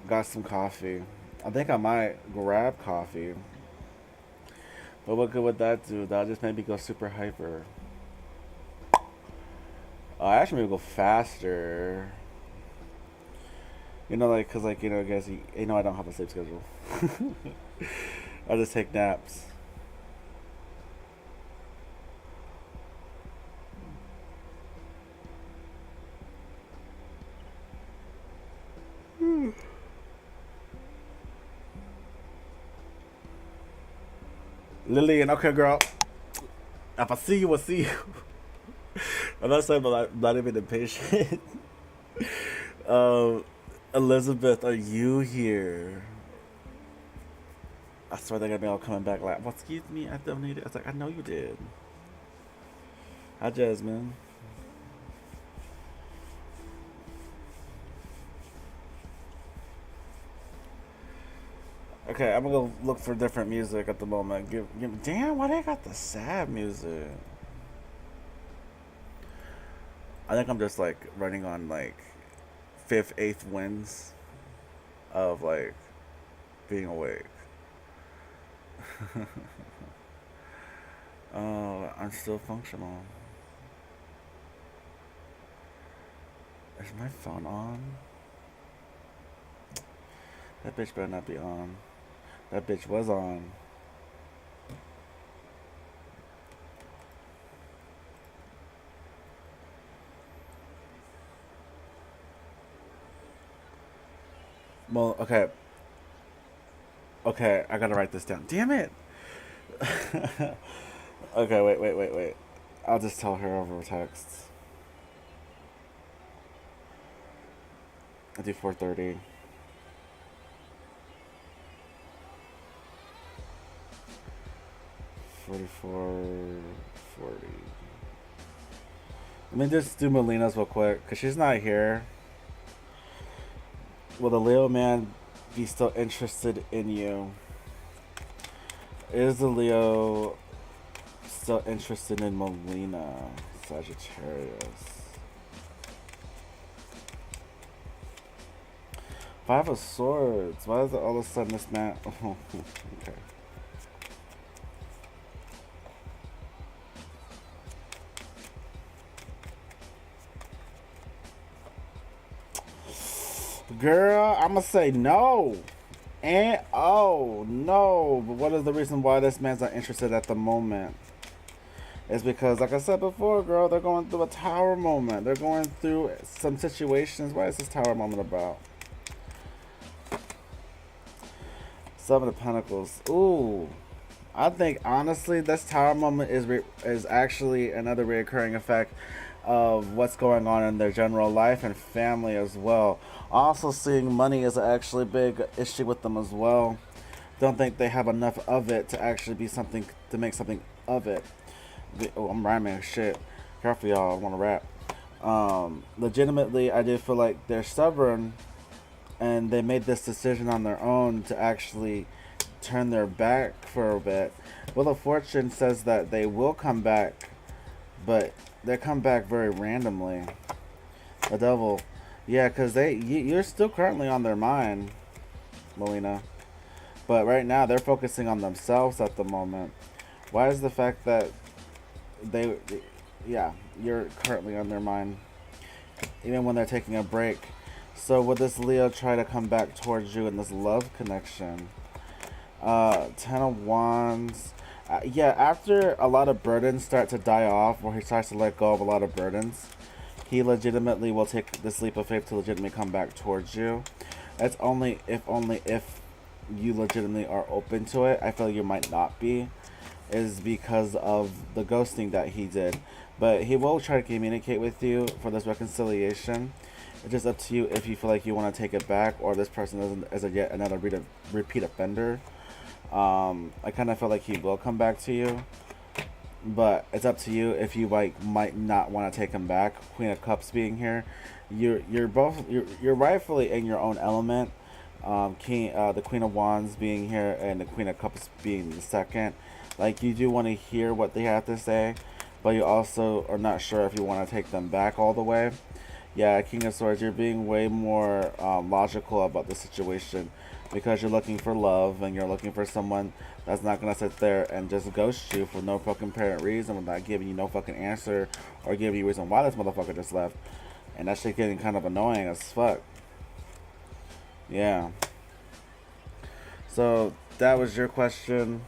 got some coffee. I think I might grab coffee. But what good would that do? That'll just make me go super hyper. I actually maybe go faster. You know, like, cause like guys, you know, I don't have a sleep schedule. I just take naps. Lillian, okay, girl. If I see you, I see you. I'm not saying I'm not even impatient. um, Elizabeth, are you here? I swear they're gonna be all coming back like, well, excuse me, I donated. I was like, I know you did. Hi, Jasmine. Okay, I'm gonna go look for different music at the moment. Damn, why they got the sad music? I think I'm just like running on like fifth, eighth wins of like being awake. Oh, I'm still functional. Is my phone on? That bitch better not be on. That bitch was on. Well, okay. Okay, I gotta write this down. Damn it! Okay, wait. I'll just tell her over text. I do 4:30. 44, 40. Let me just do Melina's real quick, because she's not here. Will the Leo man be still interested in you? Is the Leo still interested in Melina? Sagittarius. Five of Swords. Why is it all of a sudden this man? Oh, okay. Girl, I'ma say no. And oh no. But what is the reason why this man's not interested at the moment? It's because, like I said before, girl, they're going through a tower moment. They're going through some situations. What is this tower moment about? Seven of Pentacles. Ooh. I think honestly, this tower moment is actually another reoccurring effect of what's going on in their general life and family as well. Also, seeing money is actually a big issue with them as well. Don't think they have enough of it to actually be something to make something of it. Oh, I'm rhyming shit. Careful, y'all. I want to rap. Legitimately, I do feel like they're stubborn, and they made this decision on their own to actually turn their back for a bit. Wheel of Fortune says that they will come back, but they come back very randomly. The Devil, yeah, because you're still currently on their mind, Melina. But right now they're focusing on themselves at the moment. Why is the fact that yeah, you're currently on their mind, even when they're taking a break? So would this Leo try to come back towards you in this love connection? Ten of Wands. Yeah, after a lot of burdens start to die off, or he starts to let go of a lot of burdens, he legitimately will take this leap of faith to legitimately come back towards you. That's only if you legitimately are open to it. I feel you might not be, is because of the ghosting that he did. But he will try to communicate with you for this reconciliation. It's just up to you if you feel like you want to take it back, or this person is a yet another repeat offender. I kind of feel like he will come back to you, but it's up to you if you might not want to take him back. Queen of Cups being here, you're rightfully in your own element. The Queen of Wands being here and the Queen of Cups being the second. Like, you do want to hear what they have to say, but you also are not sure if you want to take them back all the way. Yeah, King of Swords, you're being way more logical about the situation because you're looking for love and you're looking for someone that's not going to sit there and just ghost you for no fucking apparent reason without giving you no fucking answer or giving you reason why this motherfucker just left. And that shit getting kind of annoying as fuck. Yeah. So, that was your question.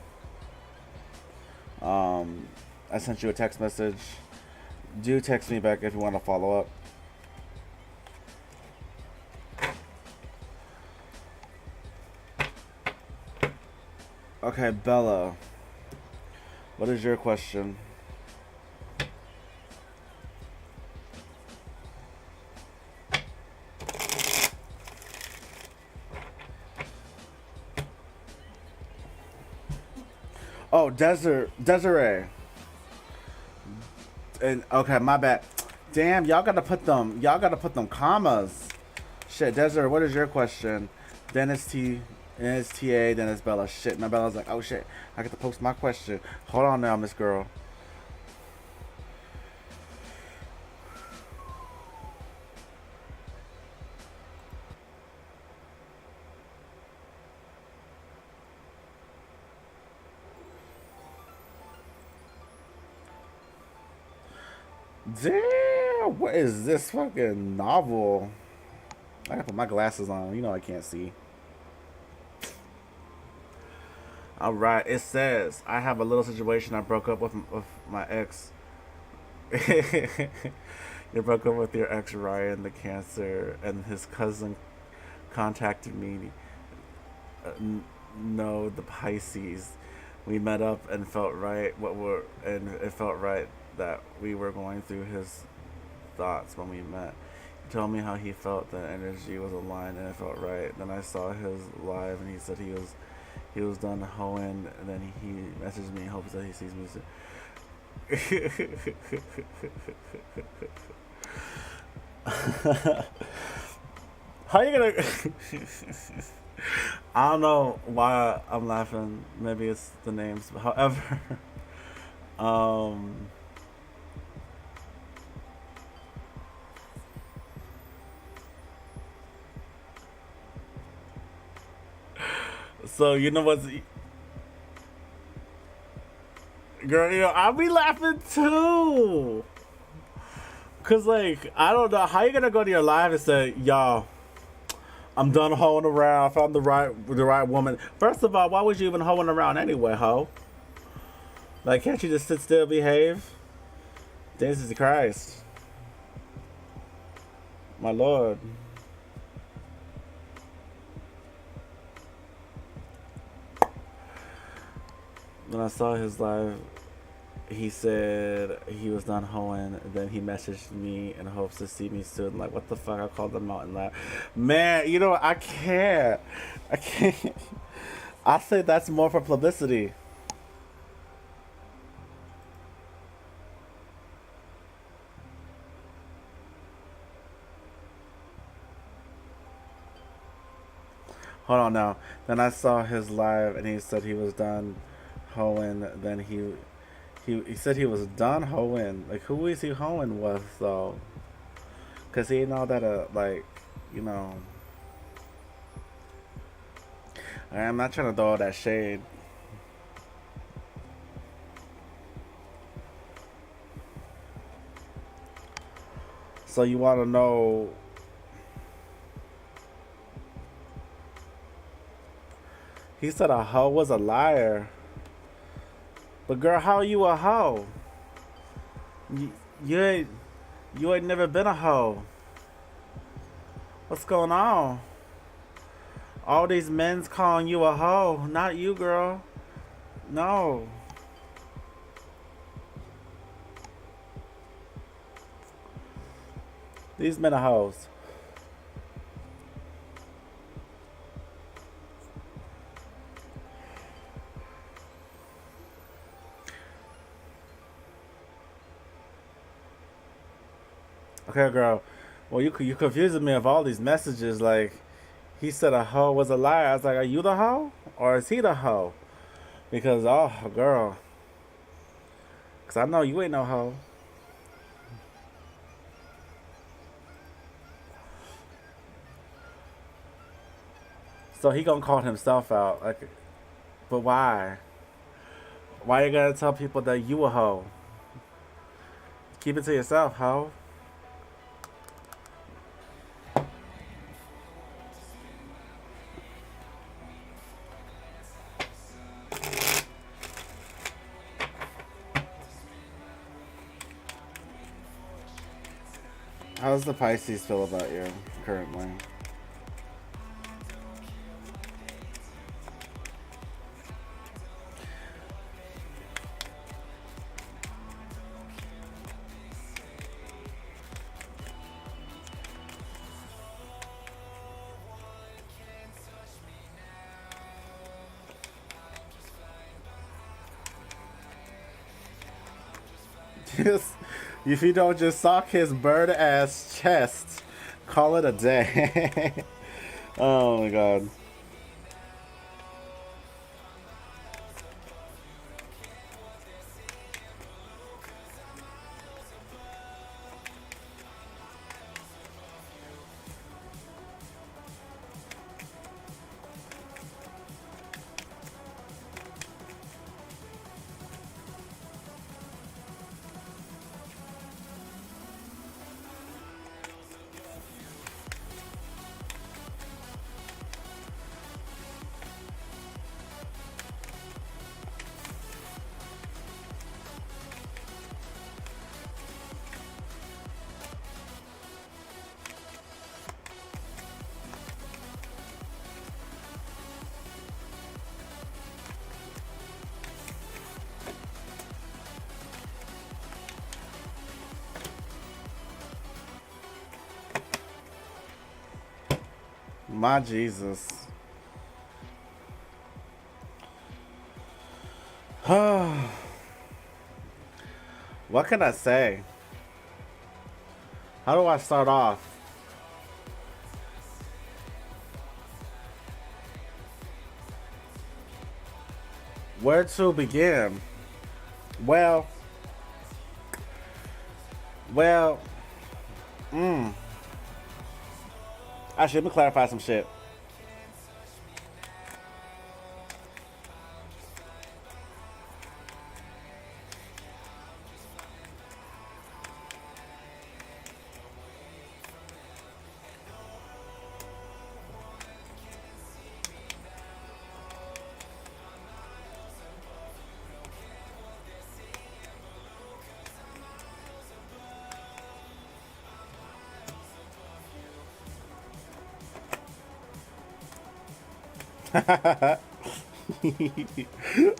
I sent you a text message. Do text me back if you want to follow up. Okay, Bella. What is your question? Oh, Desiree. And okay, my bad. Damn, y'all gotta put them commas. Shit, Desiree, what is your question? Dennis T, Dennis TA, Dennis Bella. Shit, my Bella's like, oh shit, I get to post my question. Hold on now, Miss Girl. Damn, what is this fucking novel? I gotta put my glasses on. You know I can't see. All right, it says I have a little situation. I broke up with my ex. You broke up with your ex Ryan, the Cancer, and his cousin contacted me. No, the Pisces. We met up and felt right. And it felt right that we were going through his thoughts when we met. He told me how he felt the energy was aligned and it felt right. Then I saw his live and he said he was done hoeing, and then he messaged me and hopes that he sees me soon. How you gonna? I don't know why I'm laughing. Maybe it's the names. However, um, so you know what's, girl? You know I'll be laughing too. Cause like I don't know how you gonna go to your live and say, "Y'all, I'm done hoeing around. I found the right woman." First of all, why was you even hoeing around anyway, ho? Like, can't you just sit still, behave? Jesus Christ, my Lord. When I saw his live, he said he was done hoeing. Then he messaged me in hopes to see me soon. Like, what the fuck? I called him out and laughed. Man, you know what? I can't. I can't. I say that's more for publicity. Hold on now. Then I saw his live and he said he was done hoeing. Then he said he was done hoeing. Like, who is he hoeing with though? Cause he know that like, you know. I'm not trying to throw all that shade. So you want to know? He said a hoe was a liar. But girl, how are you a hoe? You, you ain't you ain't never been a hoe. What's going on? All these men's calling you a hoe. Not you, girl. No. These men are hoes. Okay, girl. Well, you confusing me of all these messages. Like, he said a hoe was a liar. I was like, are you the hoe? Or is he the hoe? Because, oh, girl. Because I know you ain't no hoe. So he gonna call himself out. Like, but why? Why you gotta tell people that you a hoe? Keep it to yourself, hoe. How's the Pisces feel about you currently? Just, if you don't just sock his bird ass chest, call it a day. Oh my god. My Jesus. What can I say? How do I start off? Where to begin? Well, well, mm. Actually, let me clarify some shit.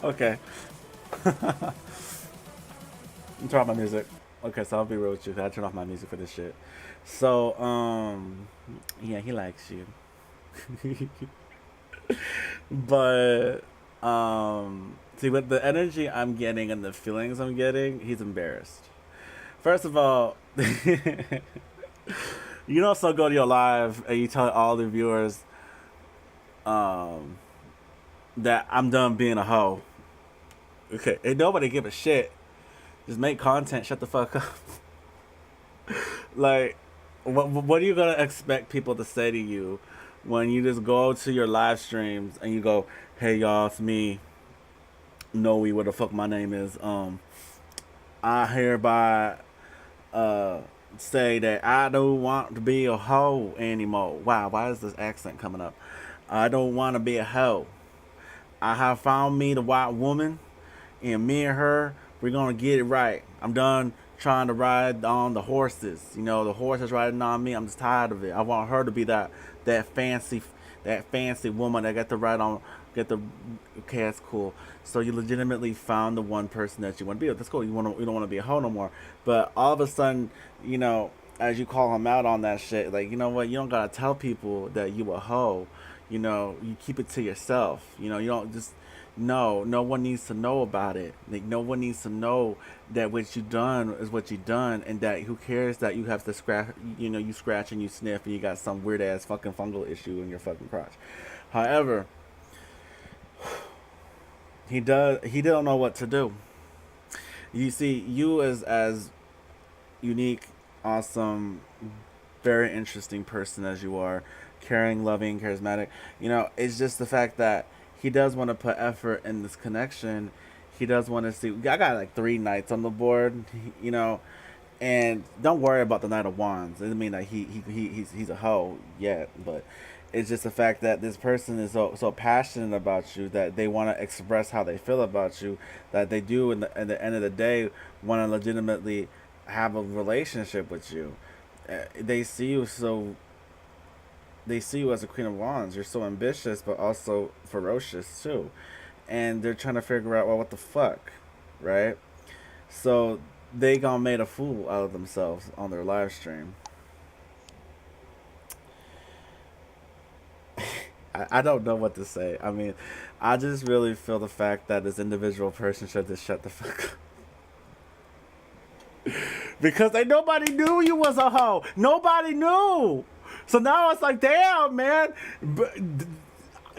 Okay. Turn off my music. Okay, so I'll be real with you. I turn off my music for this shit. So, yeah, he likes you. But, see, with the energy I'm getting and the feelings I'm getting, he's embarrassed. First of all, you don't so go to your live and you tell all the viewers, um, that I'm done being a hoe. Okay, and nobody give a shit. Just make content. Shut the fuck up. Like, what are you gonna expect people to say to you when you just go to your live streams and you go, "Hey y'all, it's me. Know what the fuck my name is. I hereby uh say that I don't want to be a hoe anymore. Wow, why is this accent coming up? I don't want to be a hoe. I have found me the white woman, and me and her, we're gonna get it right. I'm done trying to ride on the horses. You know, the horse is riding on me. I'm just tired of it. I want her to be that fancy that fancy woman that got to ride on get the okay, that's cool. So you legitimately found the one person that you want to be with. That's cool. You don't want to be a hoe no more. But all of a sudden, you know, as you call him out on that shit, like, you know what, you don't gotta tell people that you a hoe. You know, you keep it to yourself. You know, you don't just no one needs to know about it. Like, no one needs to know that what you done is what you done, and that who cares that you have to scratch, you know, you scratch and you sniff and you got some weird ass fucking fungal issue in your fucking crotch. However, he don't know what to do. You see, you as unique, awesome, very interesting person as you are, caring, loving, charismatic. You know, it's just the fact that he does want to put effort in this connection. He does want to see. I got like 3 nights on the board. You know, and don't worry about the Knight of Wands. It doesn't mean that he's a hoe yet, but it's just the fact that this person is so passionate about you that they want to express how they feel about you, that they do in the end of the day want to legitimately have a relationship with you. They see you so they see you as a Queen of Wands. You're so ambitious, but also ferocious too, and they're trying to figure out, well, what the fuck, right? So they gonna made a fool out of themselves on their live stream. I don't know what to say. I mean, I just really feel the fact that this individual person should just shut the fuck up. Because ain't nobody knew you was a hoe. Nobody knew. So now it's like, damn, man.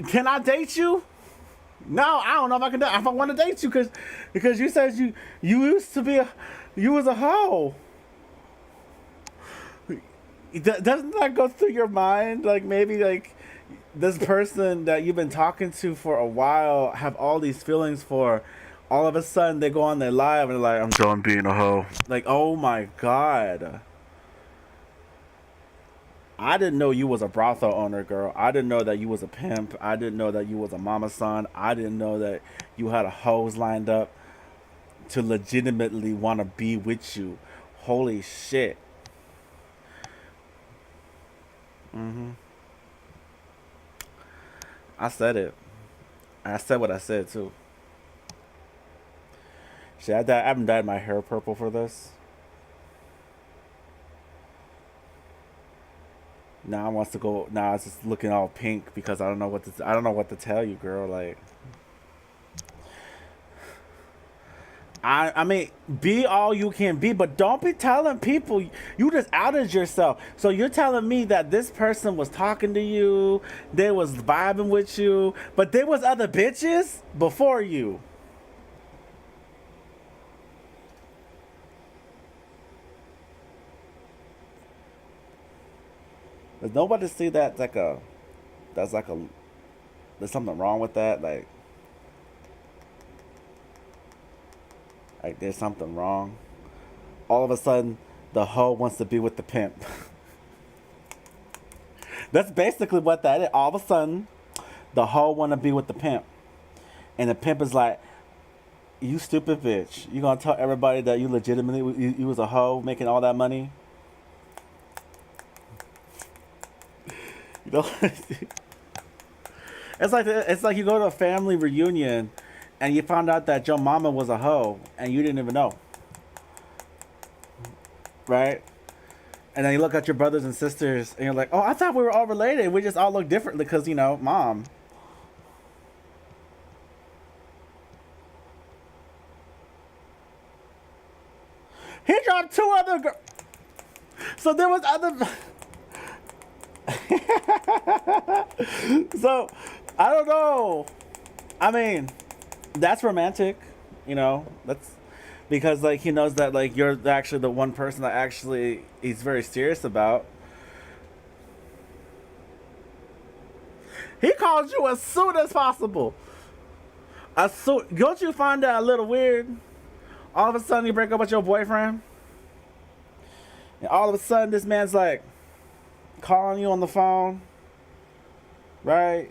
Can I date you? No, I don't know if I can. If I want to date you, because you said you used to be you was a hoe. Doesn't that go through your mind? Like, maybe like this person that you've been talking to for a while have all these feelings for. All of a sudden they go on their live and they're like, I'm done being a hoe. Like, oh my god. I didn't know you was a brothel owner, girl. I didn't know that you was a pimp. I didn't know that you was a mama son. I didn't know that you had a hoes lined up to legitimately want to be with you. Holy shit. hmm I said it. I said what I said too. Shit, I haven't dyed my hair purple for this. Now I wants to go. Now it's just looking all pink because I don't know what to tell you, girl. Like, I mean, be all you can be, but don't be telling people you just outed yourself. So you're telling me that this person was talking to you, they was vibing with you, but there was other bitches before you. Does nobody see that that's like a there's something wrong with that? Like there's something wrong. All of a sudden, the hoe wants to be with the pimp. That's basically what that is. All of a sudden, the hoe want to be with the pimp, and the pimp is like, "You stupid bitch! You gonna tell everybody that you legitimately you was a hoe making all that money?" You know, it's like you go to a family reunion, and you found out that your mama was a hoe, and you didn't even know, right? And then you look at your brothers and sisters, and you're like, "Oh, I thought we were all related. We just all look differently because you know, mom." He dropped two other. So there was other. So I don't know. I mean, that's romantic, you know. That's because like he knows that like you're actually the one person that actually he's very serious about. He called you as soon as possible. As soon, don't you find that a little weird? All of a sudden you break up with your boyfriend, and all of a sudden this man's like calling you on the phone, right?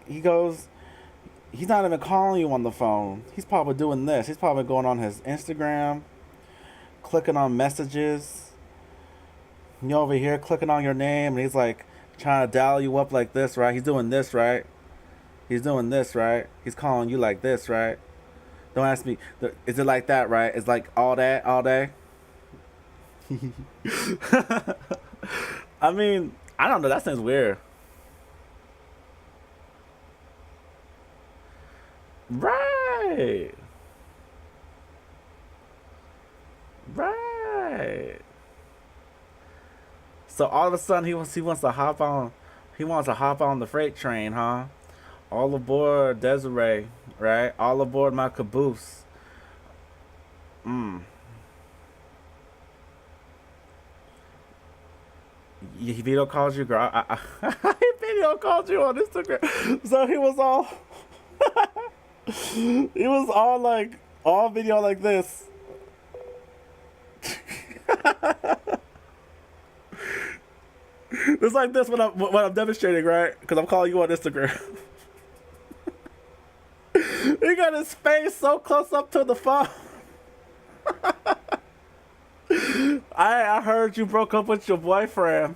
He's not even calling you on the phone. He's probably doing this. He's probably going on his Instagram, clicking on messages. You over here clicking on your name, and he's like trying to dial you up like this, right? He's doing this, right? He's doing this, right? He's calling you like this, right? Don't ask me. Is it like that, right? It's like all that, all day. I mean, I don't know. That sounds weird. Right. Right. So all of a sudden he wants to hop on the freight train, huh? All aboard Desiree, right? All aboard my caboose. Mm. He video calls you, girl. He video called you on Instagram. So he was all like, all video like this. It's like this when I'm demonstrating, right? Because I'm calling you on Instagram. He got his face so close up to the phone. I heard you broke up with your boyfriend.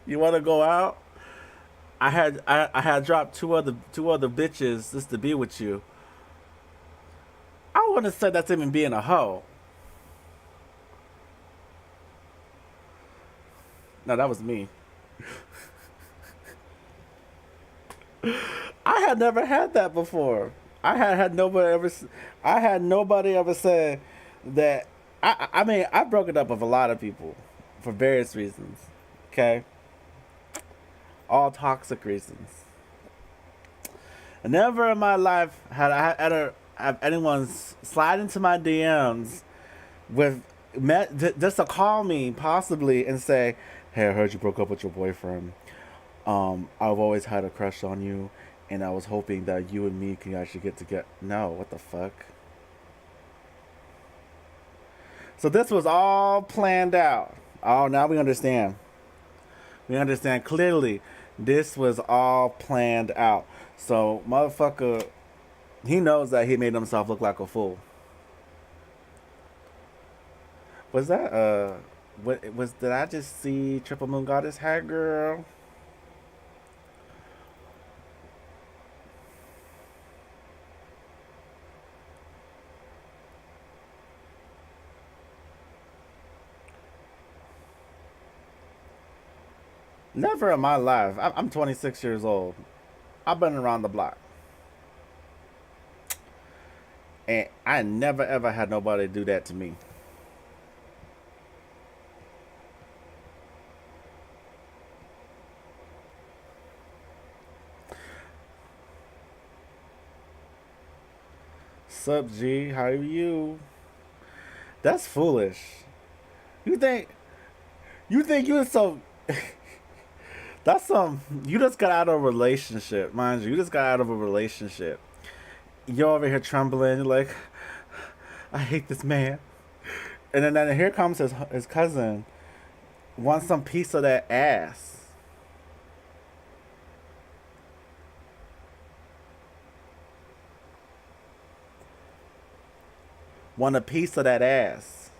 You want to go out? I had dropped two other bitches just to be with you. I wouldn't say that's even being a hoe. No, that was me. I had never had that before. Had nobody ever. I had nobody ever say that. I mean, I've broken up with a lot of people for various reasons. Okay, all toxic reasons. Never in my life had I ever have anyone slide into my DMs with just to call me possibly and say, "Hey, I heard you broke up with your boyfriend. I've always had a crush on you, and I was hoping that you and me can actually get together." No, what the fuck? So this was all planned out. Oh, now we understand. We understand clearly. This was all planned out. So motherfucker, he knows that he made himself look like a fool. Was that what was? Did I just see Triple Moon Goddess hat girl? Never in my life. I'm 26 years old. I've been around the block, and I never ever had nobody do that to me. Sup, G? How are you? That's foolish. You think you so? That's some. You just got out of a relationship, mind you. You just got out of a relationship. You're over here trembling. You're like, I hate this man. And then here comes his cousin. Wants some piece of that ass. Want a piece of that ass.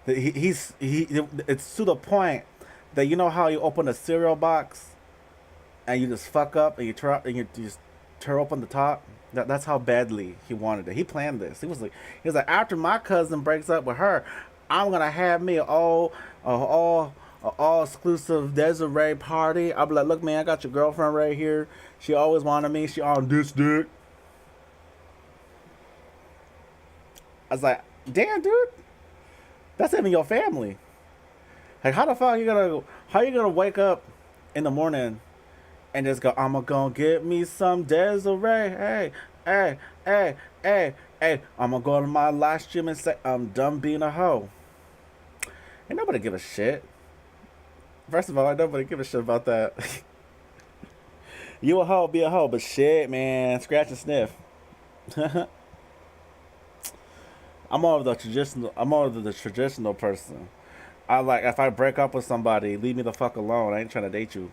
He. It's to the point that you know how you open a cereal box and you just fuck up and you just tear open the top. That's how badly he wanted it. He planned this. He was like after my cousin breaks up with her, I'm gonna have me all exclusive Desiree party. I'll be like, look man, I got your girlfriend right here. She always wanted me. She on this dick. I was like, damn dude, that's even your family. Like how you gonna wake up in the morning and just go, I'ma gonna get me some Desiree. Hey, hey, hey, hey. I'ma go to my live stream and say I'm done being a hoe. Ain't nobody give a shit. First of all, ain't nobody give a shit about that. You a hoe, be a hoe, but shit, man, scratch and sniff. I'm more of the traditional. I'm more of the traditional person. I like if I break up with somebody, leave me the fuck alone. I ain't trying to date you.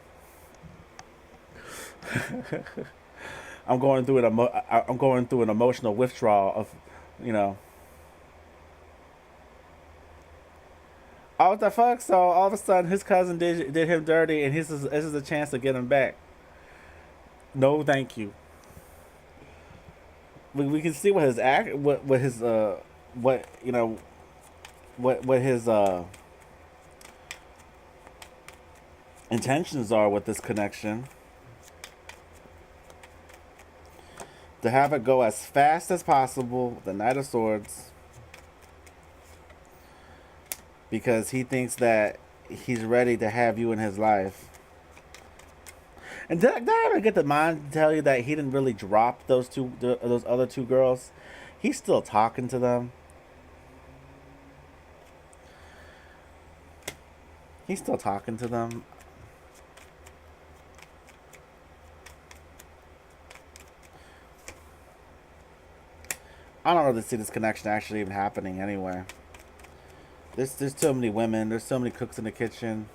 I'm going through I'm going through an emotional withdrawal of, you know. Oh, what the fuck? So all of a sudden, his cousin did him dirty, and this is a chance to get him back. No, thank you. We can see what his act, what his what you know, what his intentions are with this connection. To have it go as fast as possible, the Knight of Swords, because he thinks that he's ready to have you in his life. And did I ever get the mind to tell you that he didn't really drop those other two girls? He's still talking to them. He's still talking to them. I don't really see this connection actually even happening anywhere. There's too many women. There's so many cooks in the kitchen.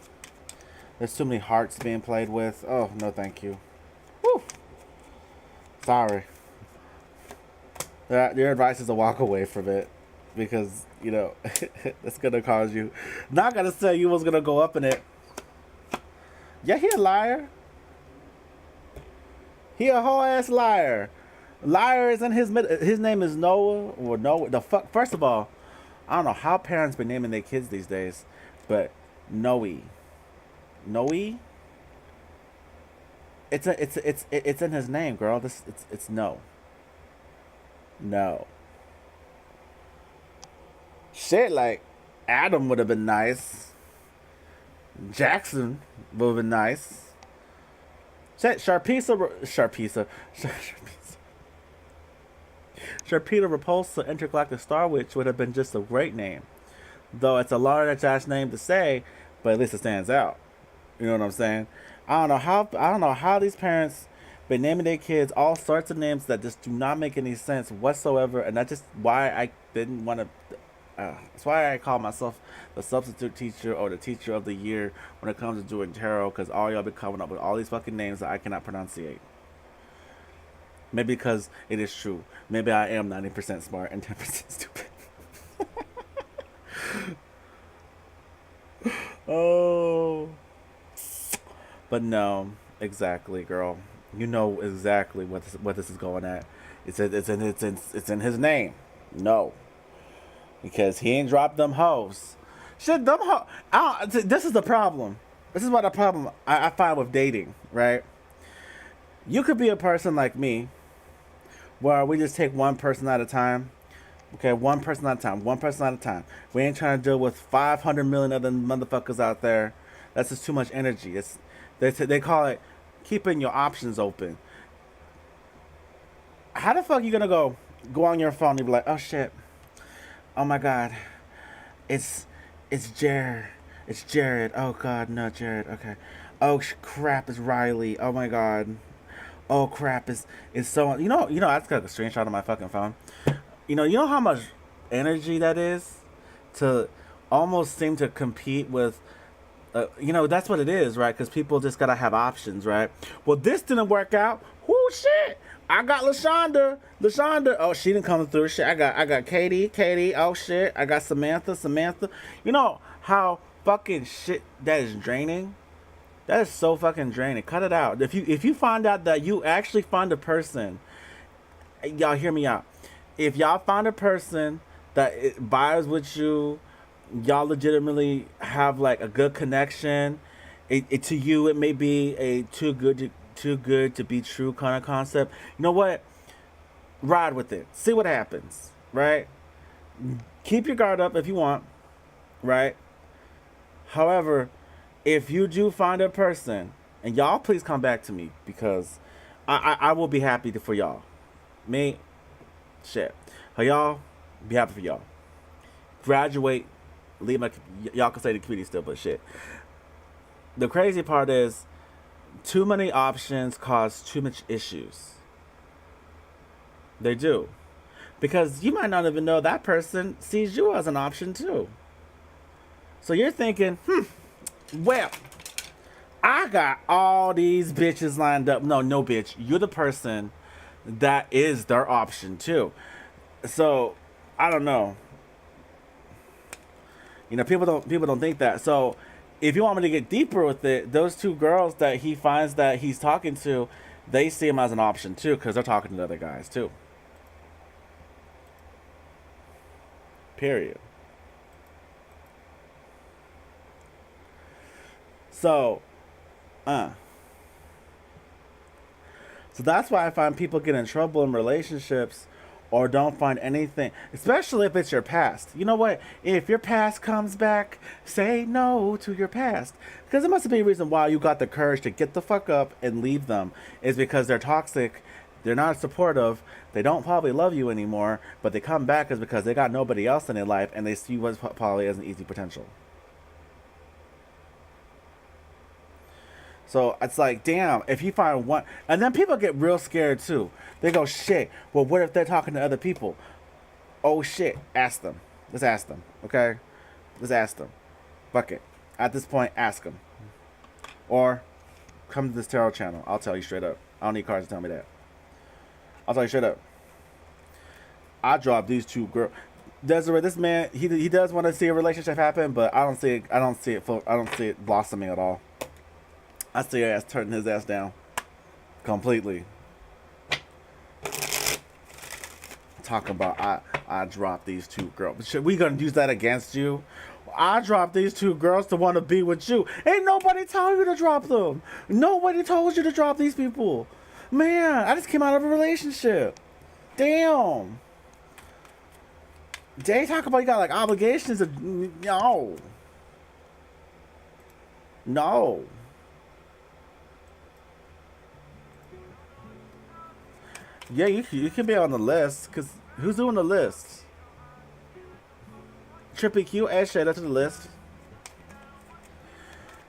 There's too many hearts being played with. Oh, no thank you. Whew. Sorry. Your advice is to walk away from it. Because, you know, it's going to cause you... Not going to say you was going to go up in it. Yeah, he a liar. He a whole ass liar. Liar is in his name is Noah or Noah. The fuck. First of all, I don't know how parents been naming their kids these days, but Noe, Noe. It's in his name, girl. It's no, no. Shit, like Adam would have been nice. Jackson would have been nice. Shit, Sharpisa. Sharpita Repulsa Intergalactic Star Witch would have been just a great name. Though it's a large ass name to say, but at least it stands out. You know what I'm saying? I don't know how these parents been naming their kids all sorts of names that just do not make any sense whatsoever, and that's just why I didn't want to. That's why I call myself the substitute teacher or the teacher of the year when it comes to doing tarot, because all y'all be coming up with all these fucking names that I cannot pronunciate. Maybe because it is true. Maybe I am 90% smart and 10% stupid. Oh. But no, exactly, girl. You know exactly what this is going at. It's in his name. No. Because he ain't dropped them hoes. Shit, them hoes. This is the problem. This is what the problem I find with dating, right? You could be a person like me, where we just take one person at a time. Okay, one person at a time. One person at a time. We ain't trying to deal with 500 million other motherfuckers out there. That's just too much energy. They call it keeping your options open. How the fuck you gonna go on your phone and be like, oh shit, oh my god, it's Jared, it's Jared. Oh god, no Jared. Okay. Oh crap, it's Riley. Oh my god. Oh crap, is so I just got a screenshot of my fucking phone. You know how much energy that is to almost seem to compete with. That's what it is, right? Because people just gotta have options, right? Well, this didn't work out. Whoo, shit! I got Lashonda. Oh, she didn't come through. Shit, I got Katie. Oh shit, I got Samantha. You know how fucking shit that is draining. That is so fucking draining. Cut it out. If you find out that you actually find a person, y'all hear me out. If y'all find a person that vibes with you, y'all legitimately have like a good connection. To you, it may be a too good to be true kind of concept. You know what? Ride with it. See what happens. Right? Keep your guard up if you want. Right? However, if you do find a person, and y'all please come back to me because I will be happy for y'all. Me, shit. Y'all, be happy for y'all. Graduate, leave y'all can say the community still, but shit. The crazy part is, too many options cause too much issues. They do. Because you might not even know that person sees you as an option too. So you're thinking, well, I got all these bitches lined up. No, no, bitch. You're the person that is their option too. So I don't know. People don't think that. So if you want me to get deeper with it, those two girls that he finds that he's talking to, they see him as an option too because they're talking to other guys too. Period. So, uh, so that's why I find people get in trouble in relationships or don't find anything, especially if it's your past. You know what? If your past comes back, say no to your past. Because there must be a reason why you got the courage to get the fuck up and leave them. Is because they're toxic, they're not supportive, they don't probably love you anymore, but they come back is because they got nobody else in their life and they see what's probably as an easy potential. So it's like, damn, if you find one, and then people get real scared too. They go, shit. Well, what if they're talking to other people? Oh shit, ask them. Let's ask them, okay? Let's ask them. Fuck it. At this point, ask them, or come to this tarot channel. I'll tell you straight up. I don't need cards to tell me that. I'll tell you straight up. I dropped these two girls. Desiree, this man, he does want to see a relationship happen, but I don't see it. I don't see it. I don't see it blossoming at all. I see her ass turning his ass down completely. Talking about I dropped these two girls. Should we gonna use that against you? I dropped these two girls to want to be with you. Ain't nobody telling you to drop them. Nobody told you to drop these people. Man, I just came out of a relationship. Damn. They talk about you got like obligations. No. No. Yeah, you can be on the list, because who's doing the list? Trippy Q, add shit to the list.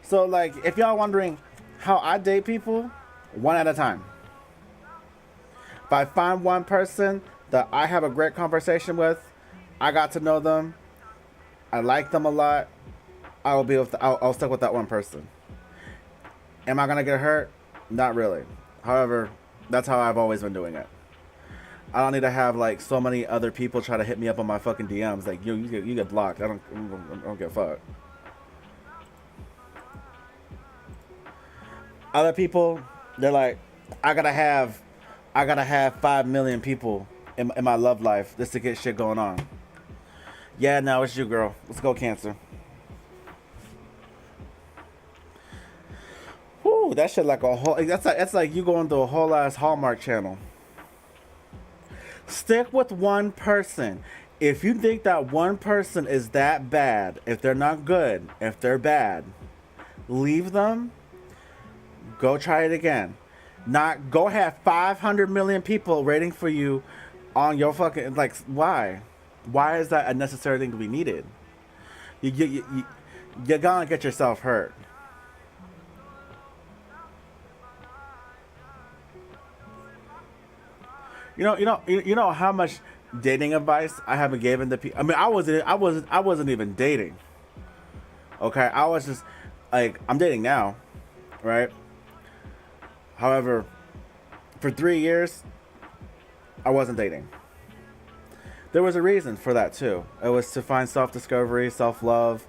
So, like, if y'all wondering how I date people, one at a time. If I find one person that I have a great conversation with, I got to know them, I like them a lot, I'll stick with that one person. Am I gonna get hurt? Not really. However, that's how I've always been doing it. I don't need to have like so many other people try to hit me up on my fucking DMs. Like, you get blocked. I don't give a fuck. Other people, they're like, I gotta have 5 million people in my love life just to get shit going on. Yeah, no, it's you, girl. Let's go, Cancer. Whew, that shit like a whole. That's like you going to a whole ass Hallmark channel. Stick with one person. If you think that one person is that bad, if they're not good, if they're bad, leave them. Go try it again. Not go have 500 million people waiting for you on your fucking, like, why? Why is that a necessary thing to be needed? You're gonna get yourself hurt. You know how much dating advice I haven't given to people. I mean, I wasn't even dating. Okay, I was just like, I'm dating now, right? However, for 3 years, I wasn't dating. There was a reason for that too. It was to find self-discovery, self-love.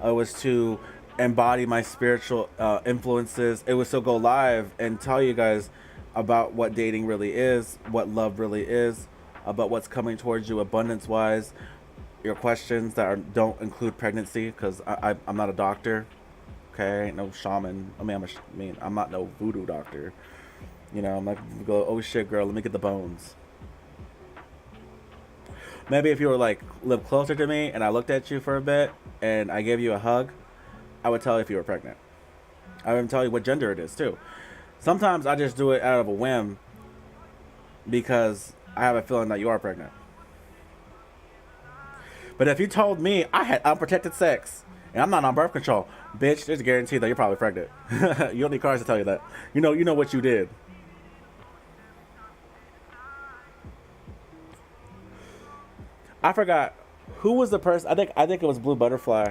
It was to embody my spiritual influences. It was to go live and tell you guys about what dating really is, what love really is, about what's coming towards you abundance-wise, your questions that don't include pregnancy, because I'm not a doctor. Okay, I ain't no shaman. I mean, I'm not no voodoo doctor. You know, I'm not gonna go, oh shit, girl, let me get the bones. Maybe if you were like live closer to me and I looked at you for a bit and I gave you a hug, I would tell you if you were pregnant. I would even tell you what gender it is too. Sometimes I just do it out of a whim because I have a feeling that you are pregnant. But if you told me I had unprotected sex and I'm not on birth control, bitch, there's a guarantee that you're probably pregnant. You don't need cards to tell you that. You know what you did. I forgot who was the person. I think it was Blue Butterfly,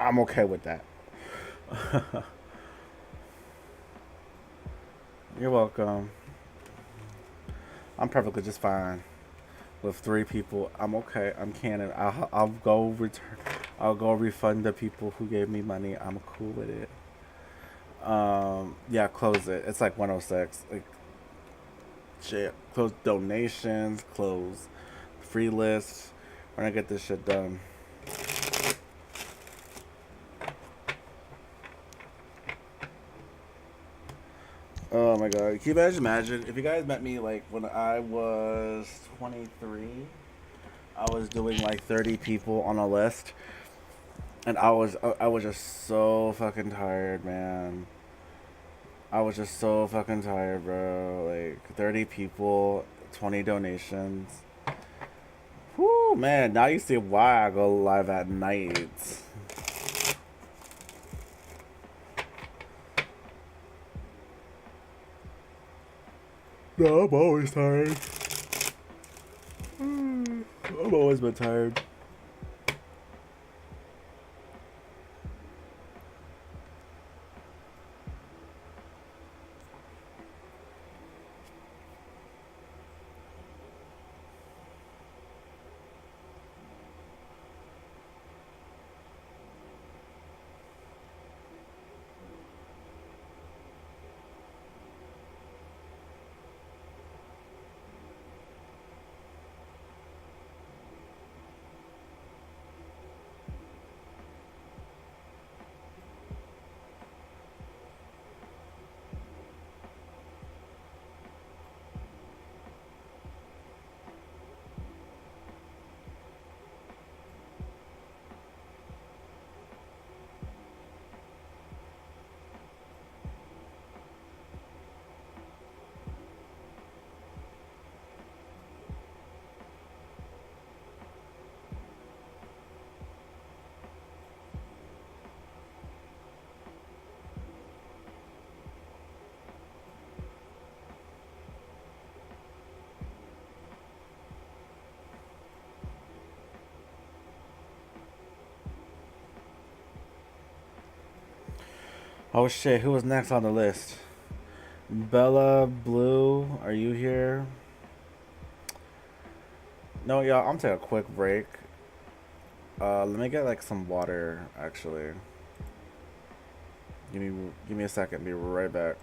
I'm okay with that. You're welcome. I'm perfectly just fine with 3 people. I'm okay. I'm canon. I'll go return. I'll go refund the people who gave me money. I'm cool with it. Yeah, close it. It's like 106. Like shit. Close donations. Close free list. We're gonna get this shit done. Oh my god. Can you guys imagine if you guys met me like when I was 23? I was doing like 30 people on a list, and I was just so fucking tired, man. I was just so fucking tired, bro. Like 30 people, 20 donations. Whoo, man. Now you see why I go live at night. No, I'm always tired. I've always been tired. Oh shit, who was next on the list? Bella Blue, are you here? No, y'all, I'm gonna take a quick break. Let me get like some water actually. Give me a second, be right back.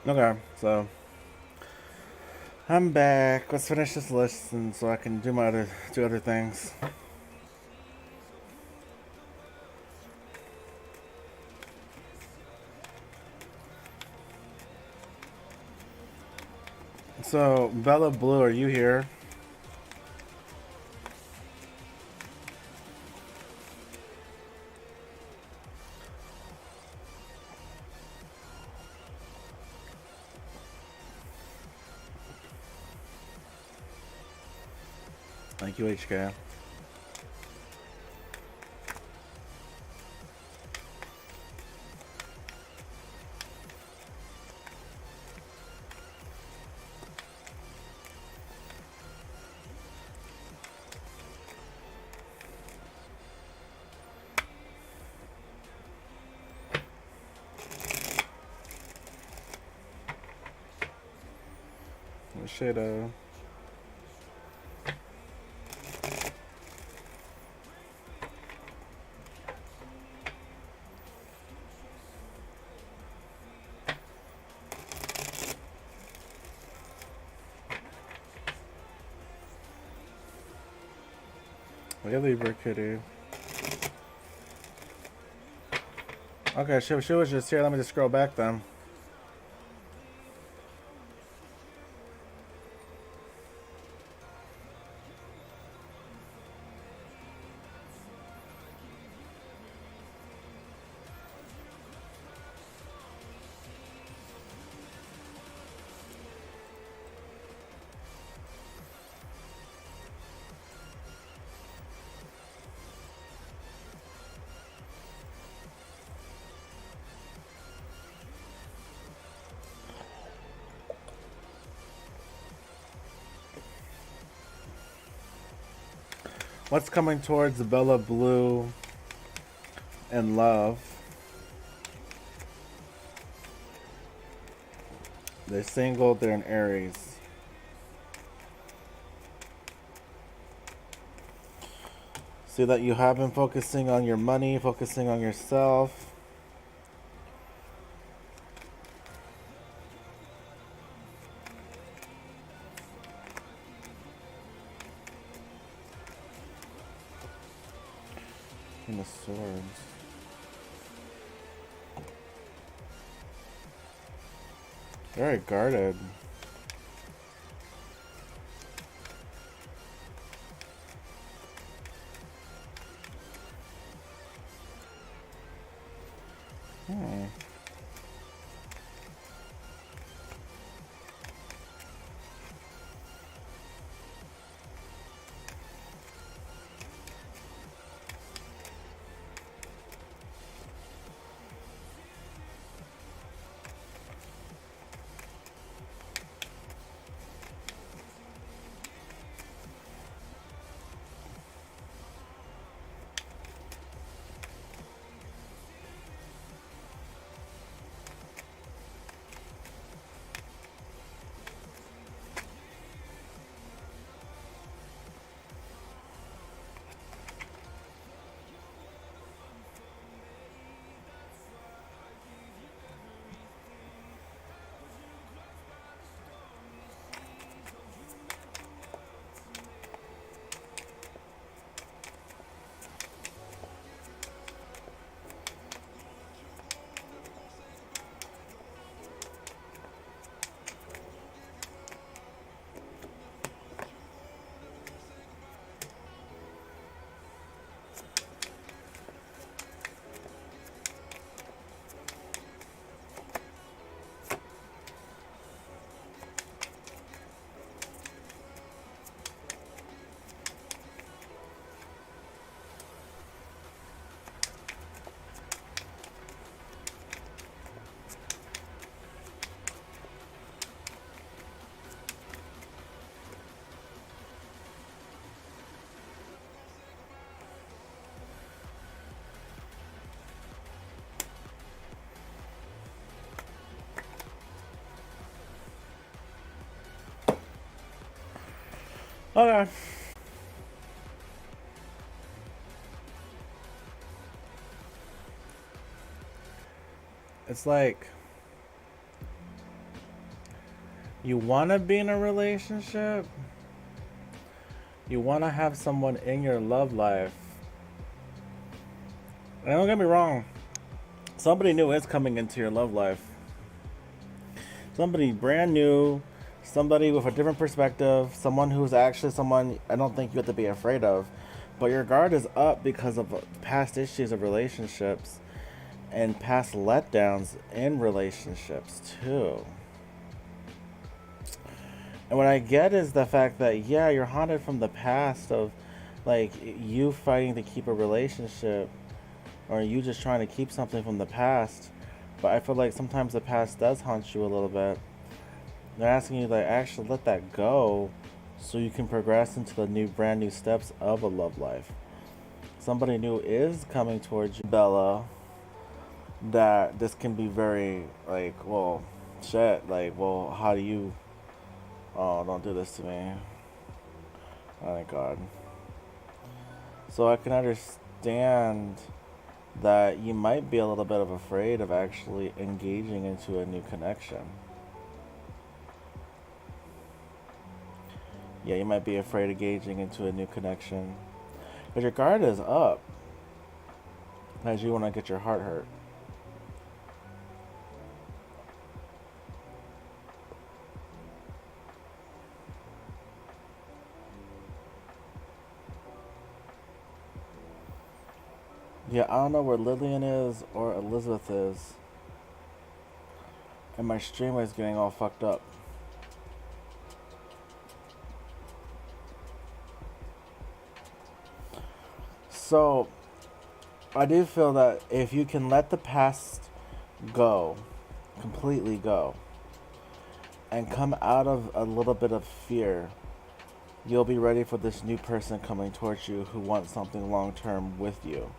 Okay, so I'm back. Let's finish this list, and so I can do my other things. So Bella Blue, are you here? Thank you, HK. Shit, yeah, Libra Kitty. Okay, she was just here. Let me just scroll back then. What's coming towards Bella Blue and Love? They're single, they're in Aries. See that you have been focusing on your money, focusing on yourself. King of Swords. Very guarded. Hmm. Okay. It's like You want to be in a relationship? You want to have someone in your love life? And don't get me wrong, somebody new is coming into your love life. Somebody brand new, somebody with a different perspective, someone who's actually someone I don't think you have to be afraid of. But your guard is up because of past issues of relationships and past letdowns in relationships too. And what I get is the fact that, yeah, you're haunted from the past of like you fighting to keep a relationship or you just trying to keep something from the past. But I feel like sometimes the past does haunt you a little bit. They're asking you to like actually let that go so you can progress into the brand new steps of a love life. Somebody new is coming towards you, Bella. That this can be very like, well, shit. Like, well, how do you? Oh, don't do this to me. Oh my God. So I can understand that you might be a little bit of afraid of actually engaging into a new connection. Yeah, you might be afraid of engaging into a new connection. But your guard is up as you want to get your heart hurt. Yeah, I don't know where Lillian is or Elizabeth is. And my streamer is getting all fucked up. So, I do feel that if you can let the past go, completely go, and come out of a little bit of fear, you'll be ready for this new person coming towards you who wants something long term with you.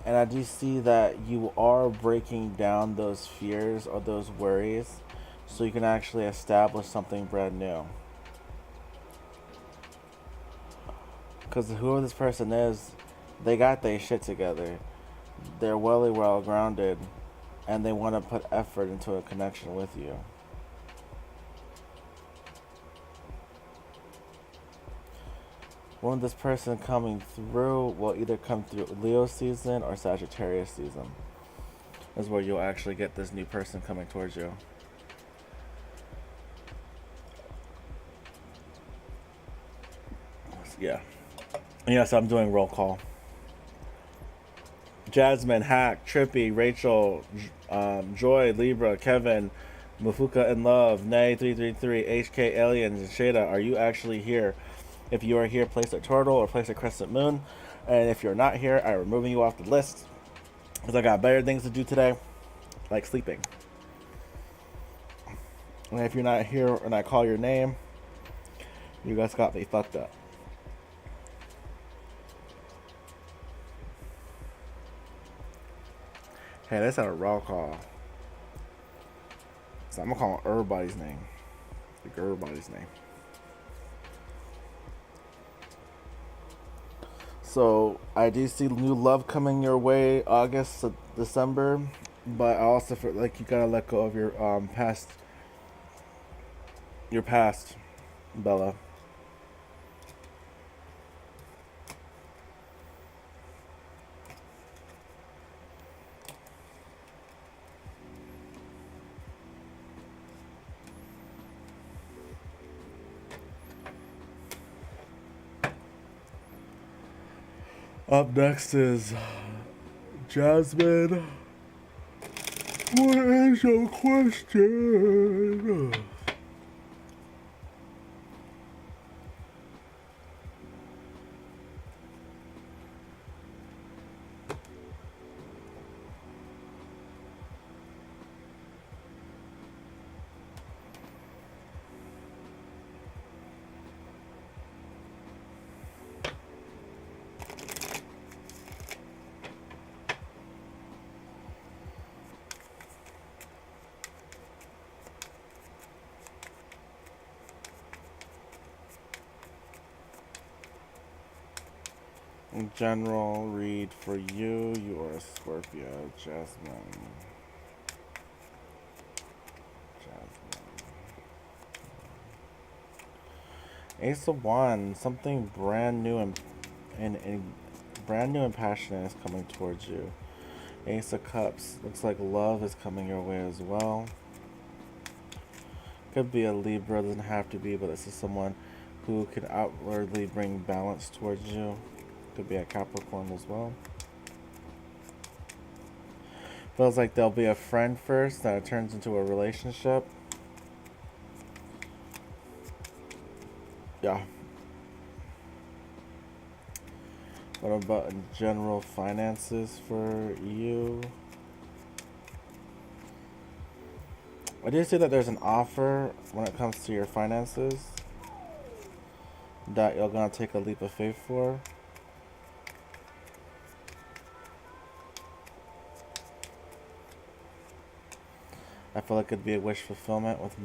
And I do see that you are breaking down those fears or those worries so you can actually establish something brand new. Because whoever this person is, they got their shit together. They're well grounded, and they want to put effort into a connection with you. When this person coming through will either come through Leo season or Sagittarius season. Is where you'll actually get this new person coming towards you. Yeah. Yes, I'm doing roll call. Jasmine, Hack, Trippy, Rachel, Joy, Libra, Kevin, Mufuka in Love, Nay333, HK Aliens, and Shada, are you actually here? If you are here, place a turtle or place a crescent moon. And if you're not here, I'm removing you off the list because I got better things to do today, like sleeping. And if you're not here and I call your name, you guys got me fucked up. Hey, that's not a raw call. So I'm gonna call everybody's name. Like everybody's name. So I do see new love coming your way August to December, but I also feel like you gotta let go of your past. Your past, Bella. Up next is Jasmine. What is your question? General read for you. You are a Scorpio, Jasmine. Jasmine. Ace of Wands, something brand new and brand new and passionate is coming towards you. Ace of Cups, looks like love is coming your way as well. Could be a Libra, doesn't have to be, but this is someone who can outwardly bring balance towards you. Could be a Capricorn as well. Feels like there'll be a friend first, that it turns into a relationship. Yeah. What about in general finances for you? I do see that there's an offer when it comes to your finances that you're gonna take a leap of faith for. I feel like it'd be a wish fulfillment with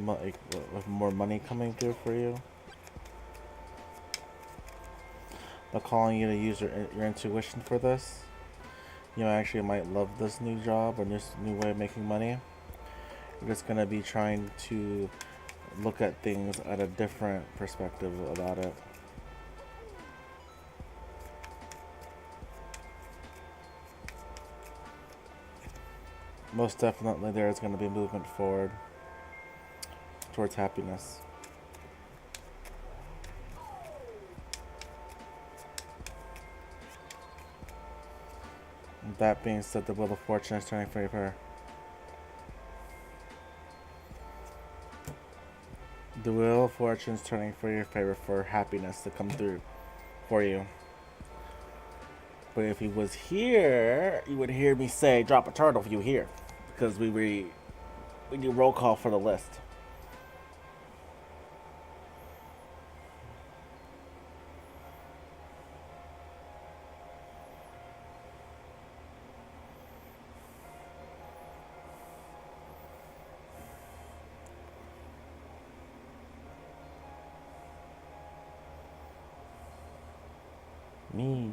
with more money coming through for you. They're calling you to use your intuition for this. You know, actually might love this new job or this new way of making money. You're just gonna be trying to look at things at a different perspective about it. Most definitely there is going to be movement forward towards happiness. That being said, the Wheel of Fortune is turning for your The Wheel of Fortune is turning for your favor for happiness to come through for you. But if he was here, you would hear me say, drop a turtle for you here. Because we do roll call for the list. Me.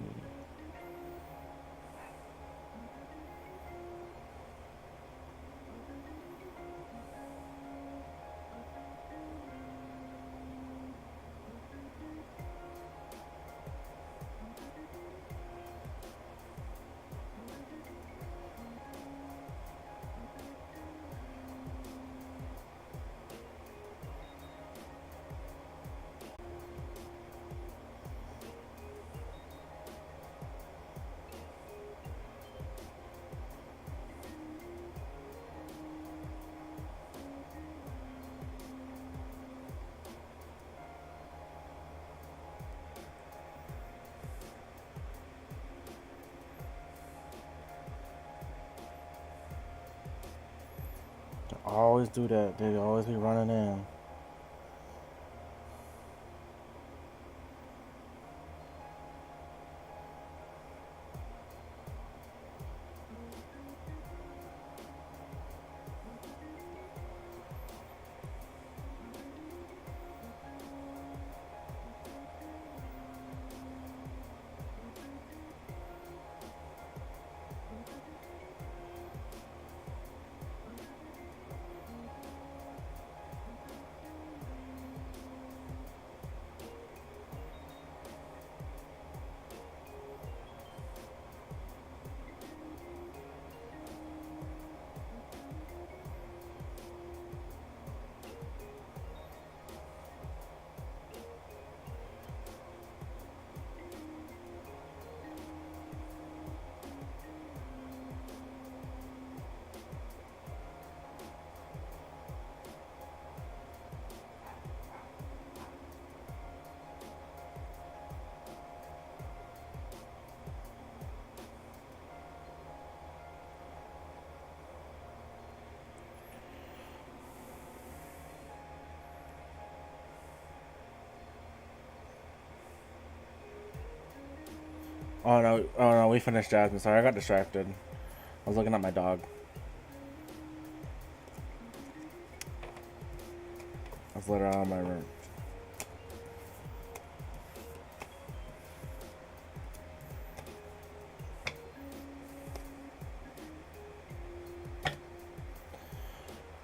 They always do that. They always be running in. Oh no, we finished Jasmine. Sorry, I got distracted. I was looking at my dog. I was literally out of my room.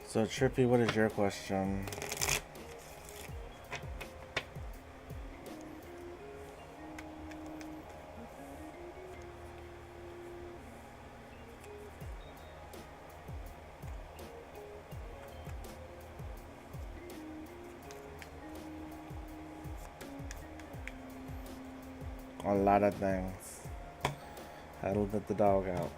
So Trippy, what is your question? A lot of things. Had to let the dog out.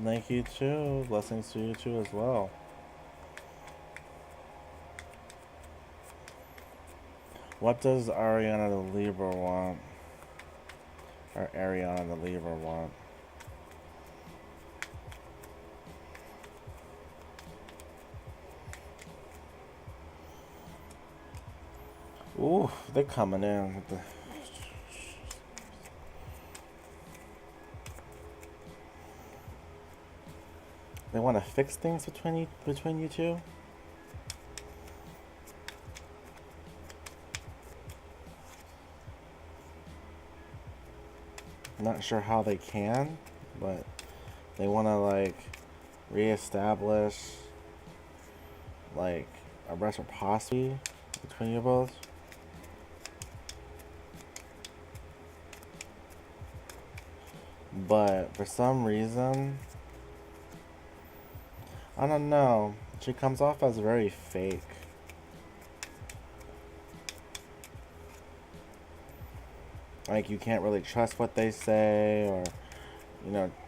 Thank you too. Blessings to you too as well. What does Ariana the Libra want? Or Ariana the Libra want? Ooh, they're coming in with the. They want to fix things between you two. I'm not sure how they can, but they want to like reestablish like a reciprocity between you both. But for some reason, I don't know, she comes off as very fake. Like you can't really trust what they say, or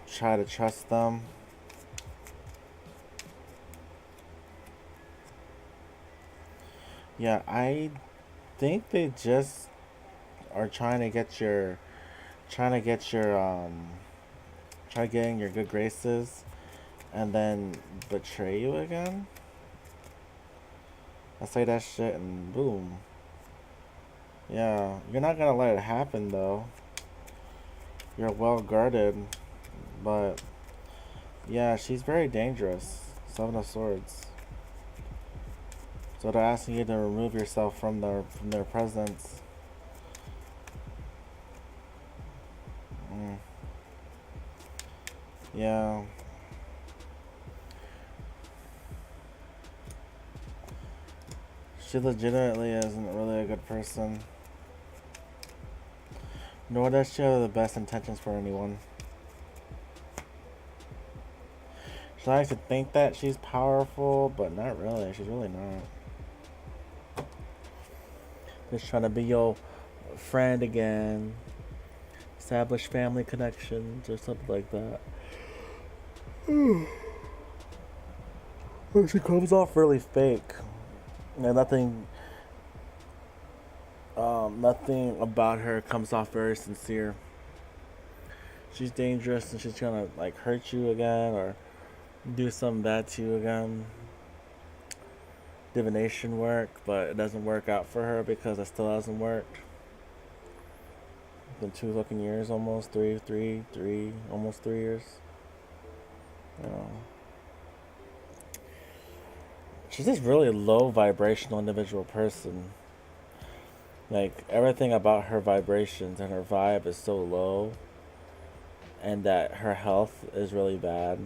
try to trust them. Yeah, I think they just are try getting your good graces and then betray you again. I say that shit and boom. Yeah, you're not gonna let it happen though. You're well guarded, but yeah, she's very dangerous. Seven of Swords. So they're asking you to remove yourself from their presence. Mm. Yeah. She legitimately isn't really a good person. Nor does she have the best intentions for anyone. She likes to think that she's powerful, but not really. She's really not. Just trying to be your friend again. Establish family connections or something like that. She comes off really fake. And nothing about her comes off very sincere. She's dangerous and she's gonna like hurt you again or do something bad to you again. Divination work, but it doesn't work out for her because it still hasn't worked. It's been 2 fucking years almost, almost 3 years. You know. She's just really low vibrational individual person. Like everything about her vibrations and her vibe is so low, and that her health is really bad.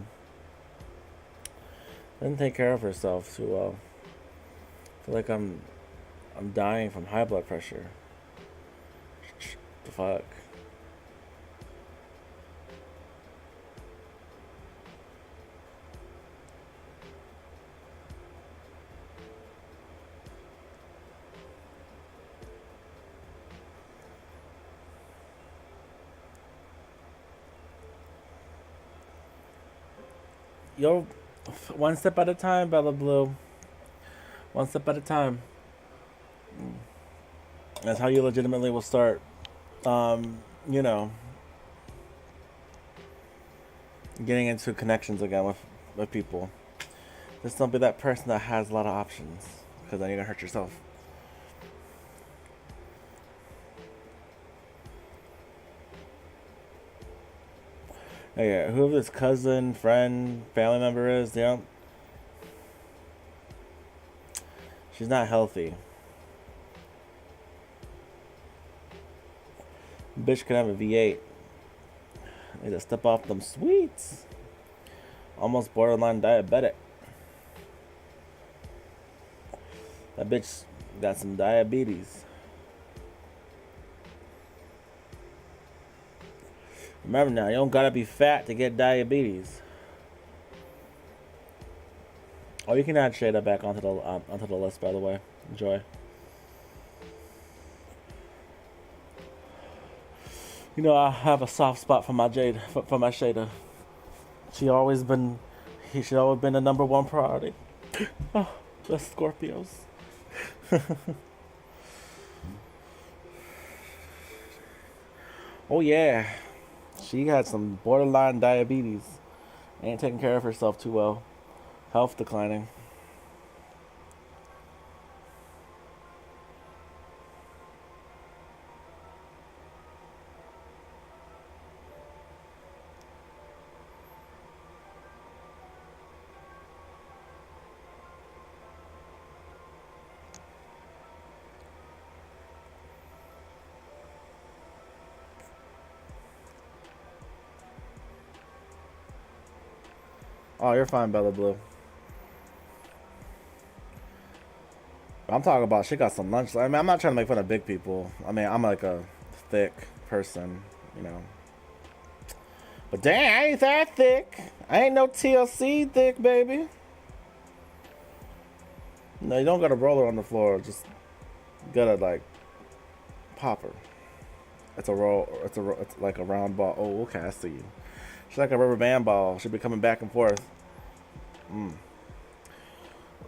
Doesn't take care of herself too well. I feel like I'm dying from high blood pressure. The fuck. Yo, one step at a time, Bella Blue. One step at a time. That's how you legitimately will start. Um, you know, getting into connections again with people. Just don't be that person that has a lot of options, because then you're gonna hurt yourself. Oh, yeah, whoever this cousin, friend, family member is, she's not healthy. Bitch could have a V8. Need to step off them sweets. Almost borderline diabetic. That bitch got some diabetes. Remember now, you don't gotta be fat to get diabetes. Oh, you can add Shada back onto the list, by the way. Enjoy. You know, I have a soft spot for my for my Shada. She always been, she always been the number one priority. Oh, the Scorpios. Oh yeah, she had some borderline diabetes. Ain't taking care of herself too well. Health declining. Oh, you're fine, Bella Blue. I'm talking about she got some lunch. I mean, I'm not trying to make fun of big people. I mean, I'm like a thick person, you know. But dang, I ain't that thick. I ain't no TLC thick, baby. No, you don't gotta roll her on the floor. Just gotta like pop her. It's a roll. It's like a round ball. Oh, okay, I see you. She's like a rubber band ball. She'll be coming back and forth.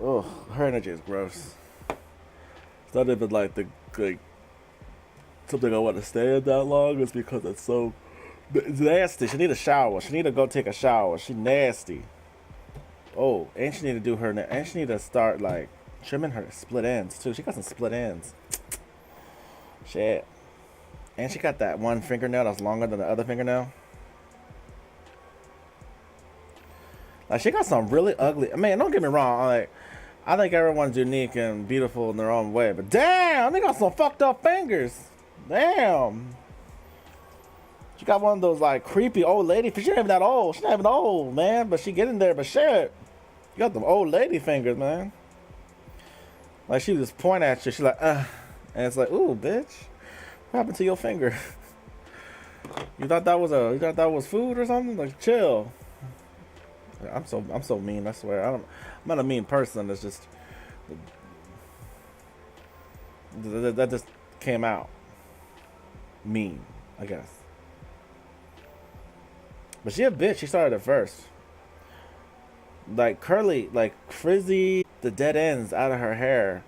Ugh, her energy is gross. It's not even like the like something I want to stay in that long. It's because it's so nasty. She need a shower. She need to go take a shower. She nasty. Oh, and she need to do her. And she need to start like trimming her split ends too. She got some split ends. Shit. And she got that one fingernail that's longer than the other fingernail. Like she got some really ugly. I mean, don't get me wrong. Like I think everyone's unique and beautiful in their own way. But damn, they got some fucked up fingers. Damn. She got one of those like creepy old lady. She's not even that old. She's not even old, man. But she getting there. But shit, you got them old lady fingers, man. Like she just point at you. She's like, and it's like, ooh, bitch. What happened to your finger? You thought that was food or something? Like chill. I'm so mean. I swear. I'm not a mean person. It's just that just came out mean, I guess. But she a bitch. She started it first. Like curly, like frizzy, the dead ends out of her hair.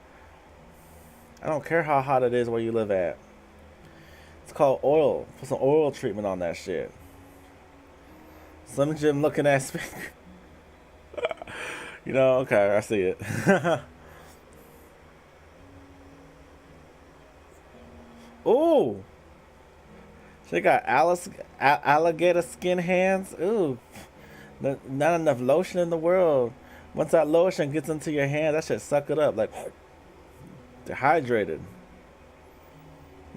I don't care how hot it is where you live at. It's called oil. Put some oil treatment on that shit. Slim Jim looking ass finger. You know, okay, I see it. Ooh. She got alligator skin hands. Ooh. Not enough lotion in the world. Once that lotion gets into your hand, that shit suck it up. Like, dehydrated.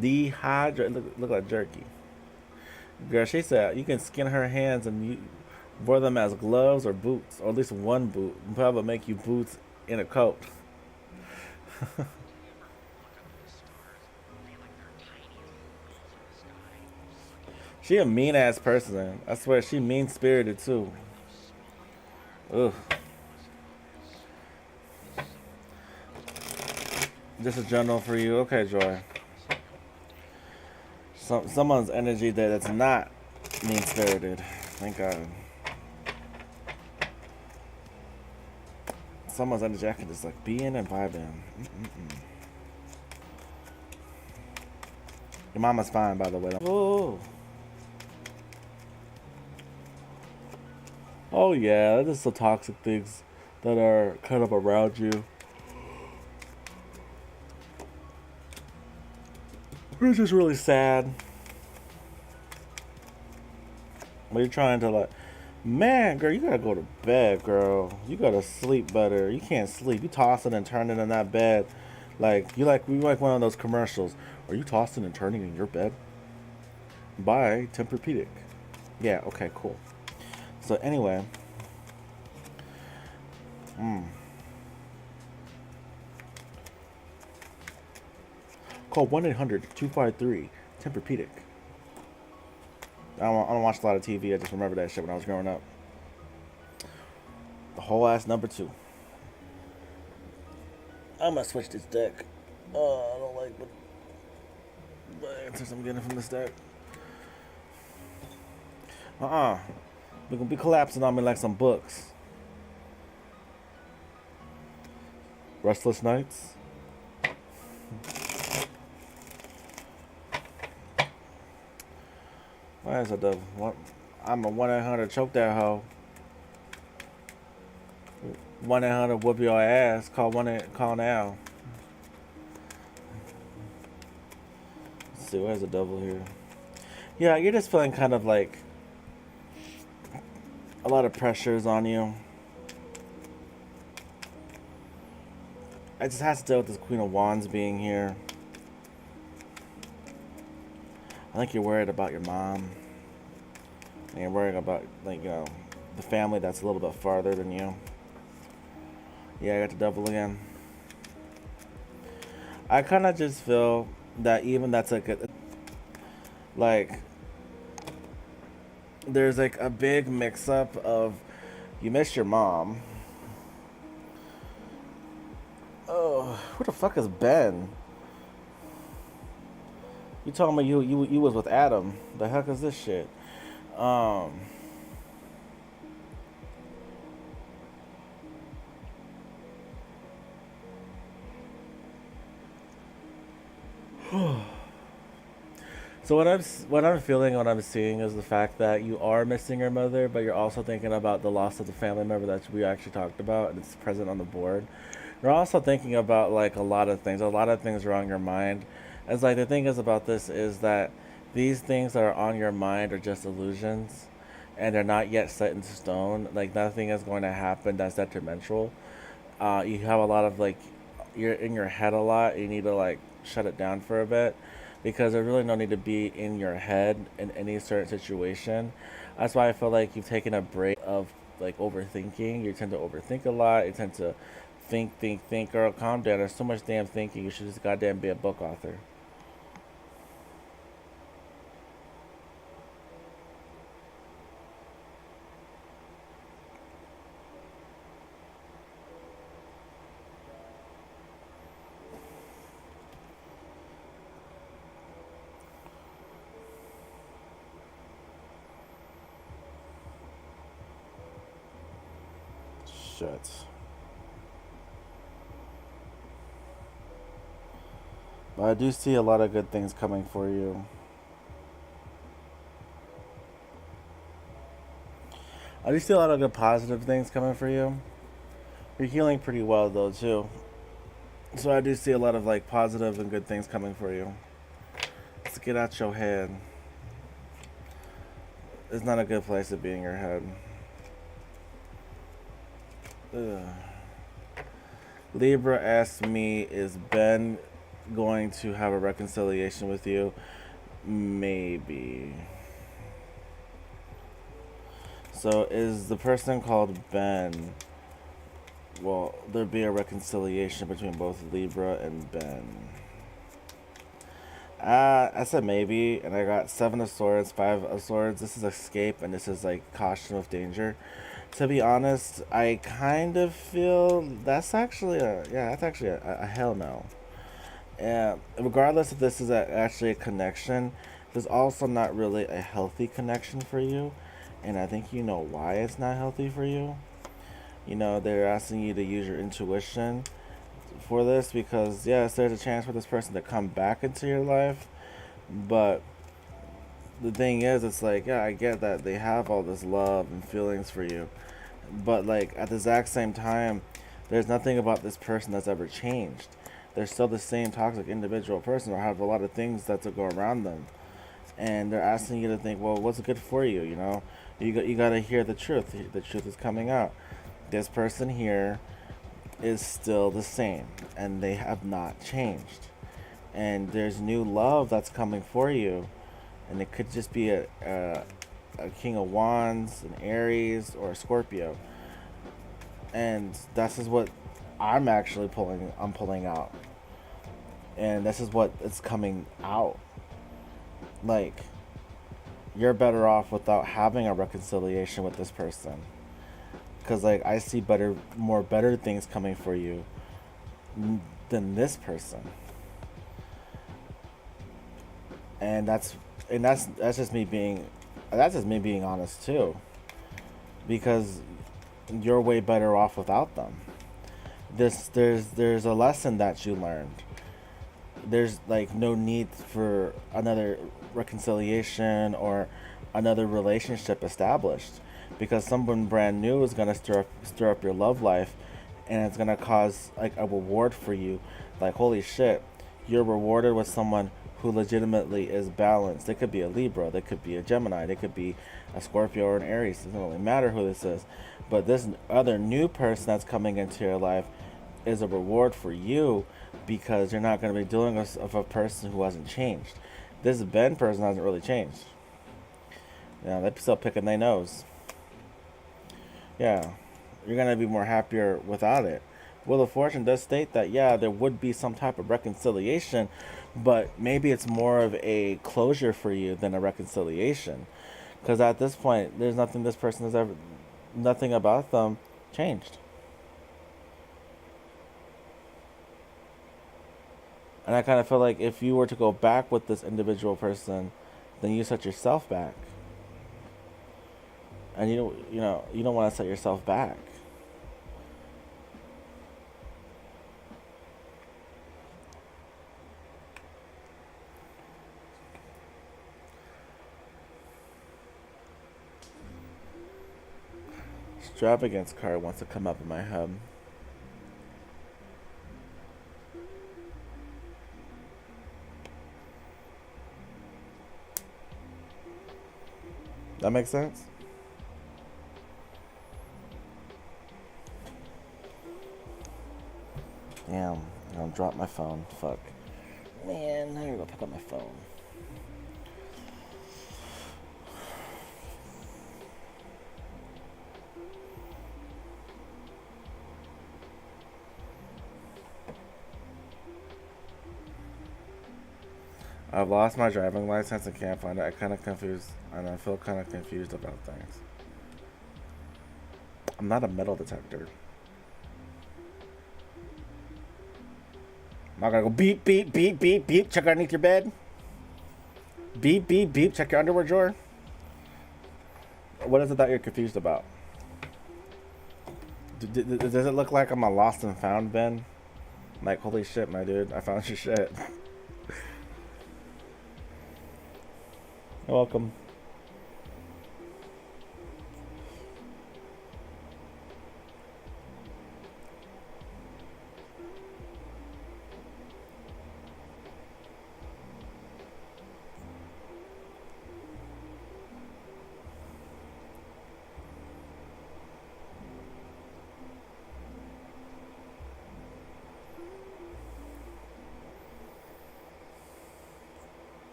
Look like jerky. Girl, she said you can skin her hands and you wear them as gloves or boots, or at least one boot. Probably make you boots in a coat. She a mean ass person. I swear she mean spirited too. Ugh. Just a general for you. Okay, Joy. Someone's energy that's not mean spirited. Thank God. Someone's energy I can just like be in and vibe in. Mm-mm-mm. Your mama's fine, by the way. Oh. Oh yeah, that's just the toxic things that are kind of around you. It's just really sad. But you're trying to like, man, girl, you gotta go to bed, girl. You gotta sleep better. You can't sleep. You tossing and turning in that bed, like you like one of those commercials. Are you tossing and turning in your bed? By Tempur-Pedic. Yeah. Okay. Cool. So anyway, call 1-800-253 Tempur-Pedic. I don't watch a lot of TV. I just remember that shit when I was growing up. The whole ass number two. I'm gonna switch this deck. I don't like the answers I'm getting from this deck. They're gonna be collapsing on me like some books. Restless Nights. Why is it the what? I'm a 1-800 choke that hoe. 1-800 whoop your ass. Call now. Let's see, where's the devil here? Yeah, you're just feeling kind of like a lot of pressures on you. I just have to deal with this Queen of Wands being here. I think you're worried about your mom. And you're worried about, like, the family that's a little bit farther than you. Yeah, I got the devil again. I kind of just feel that even that's like, there's like a big mix up of you miss your mom. Oh, who the fuck is Ben? You told me you was with Adam. The heck is this shit? So what I'm feeling, what I'm seeing is the fact that you are missing your mother, but you're also thinking about the loss of the family member that we actually talked about, and it's present on the board. You're also thinking about like a lot of things. A lot of things are on your mind. As like the thing is about this is that these things that are on your mind are just illusions, and they're not yet set in stone. Like nothing is going to happen that's detrimental. You have a lot of like you're in your head a lot. You need to like shut it down for a bit because there's really no need to be in your head in any certain situation. That's why I feel like you've taken a break of like overthinking. You tend to overthink a lot. You tend to think. Girl, calm down. There's so much damn thinking. You should just goddamn be a book author. Shit. But I do see a lot of good things coming for you. I do see a lot of good positive things coming for you. You're healing pretty well though too. So I do see a lot of like positive and good things coming for you. Let's get out your head. It's not a good place to be in your head. Ugh. Libra asked me, is Ben going to have a reconciliation with you? Maybe. So is the person called Ben? Will there be a reconciliation between both Libra and Ben? I said maybe, and I got 7 of Swords, 5 of Swords. This is escape, and this is like caution with danger. To be honest, I kind of feel that's actually a hell no. And regardless if this is actually a connection, there's also not really a healthy connection for you, and I think you know why it's not healthy for you. They're asking you to use your intuition for this because yes, there's a chance for this person to come back into your life, but the thing is, it's like, yeah, I get that they have all this love and feelings for you, but like at the exact same time, there's nothing about this person that's ever changed. They're still the same toxic individual person or have a lot of things that to go around them, and they're asking you to think, well, what's good for you? You got to hear the truth. The truth is coming out. This person here is still the same, and they have not changed. And there's new love that's coming for you, and it could just be a King of Wands, an Aries, or a Scorpio. And this is what I'm actually pulling. I'm pulling out, and this is what is coming out. Like you're better off without having a reconciliation with this person. Because, like, I see more better things coming for you than this person. And that's just me being, honest too. Because you're way better off without them. There's a lesson that you learned. There's like no need for another reconciliation or another relationship established, because someone brand new is gonna stir up your love life, and it's gonna cause like a reward for you. Like, holy shit, you're rewarded with someone who legitimately is balanced. They could be a Libra, they could be a Gemini, they could be a Scorpio or an Aries. It doesn't really matter who this is. But this other new person that's coming into your life is a reward for you, because you're not going to be dealing with a person who hasn't changed. This Ben person hasn't really changed. They're still picking their nose. Yeah, you're going to be more happier without it. Wheel of Fortune does state that, yeah, there would be some type of reconciliation, but maybe it's more of a closure for you than a reconciliation. Because at this point, there's nothing this person has ever, nothing about them changed. And I kind of feel like if you were to go back with this individual person, then you set yourself back. And you don't want to set yourself back. Extravagance card wants to come up in my head. That makes sense? Damn, I'm gonna drop my phone. Fuck. Man, I gotta go pick up my phone. I've lost my driving license and can't find it. I feel kind of confused about things. I'm not a metal detector. I'm not gonna go beep, beep, beep, beep, beep, check underneath your bed. Beep, beep, beep, check your underwear drawer. What is it that you're confused about? Does it look like I'm a lost and found Ben? Like, holy shit, my dude, I found your shit. You're welcome.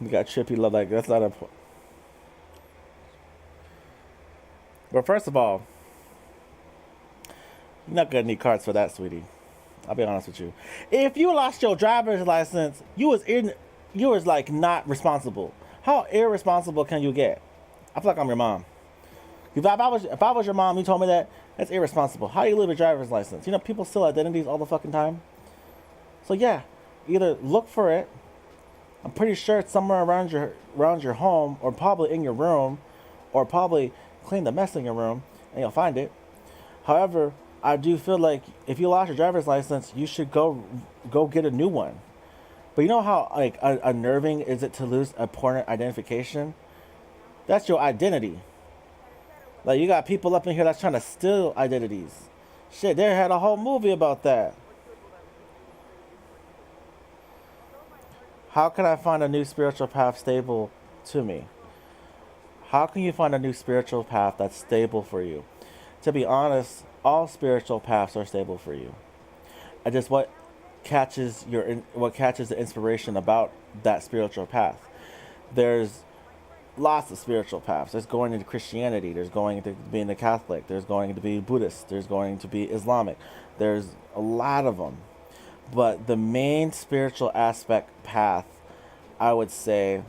You got trippy love, like that's not a. Well, first of all, you're not gonna need cards for that, sweetie. I'll be honest with you. If you lost your driver's license, you was like not responsible. How irresponsible can you get? I feel like I'm your mom. If I was your mom, you told me that, that's irresponsible. How do you lose a driver's license? People steal identities all the fucking time. So yeah, either look for it. I'm pretty sure it's somewhere around your home, or probably in your room, or probably clean the mess in your room, and you'll find it. However, I do feel like if you lost your driver's license, you should go get a new one. But you know how like unnerving is it to lose important identification? That's your identity. Like, you got people up in here that's trying to steal identities. Shit, they had a whole movie about that. How can I find a new spiritual path stable to me? How can you find a new spiritual path that's stable for you? To be honest, all spiritual paths are stable for you. And just what catches the inspiration about that spiritual path. There's lots of spiritual paths. There's going into Christianity. There's going into being a Catholic. There's going to be Buddhist. There's going to be Islamic. There's a lot of them. But the main spiritual aspect path I would say,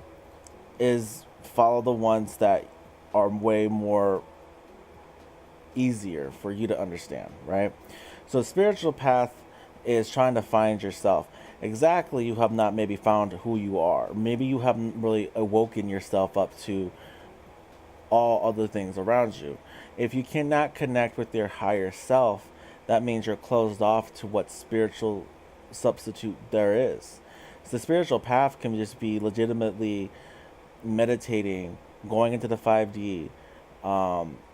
is follow the ones that are way more easier for you to understand, right? So, spiritual path is trying to find yourself. Exactly, you have not maybe found who you are. Maybe you haven't really awoken yourself up to all other things around you. If you cannot connect with your higher self, that means you're closed off to what spiritual substitute there is. So the spiritual path can just be legitimately meditating, going into the 5D,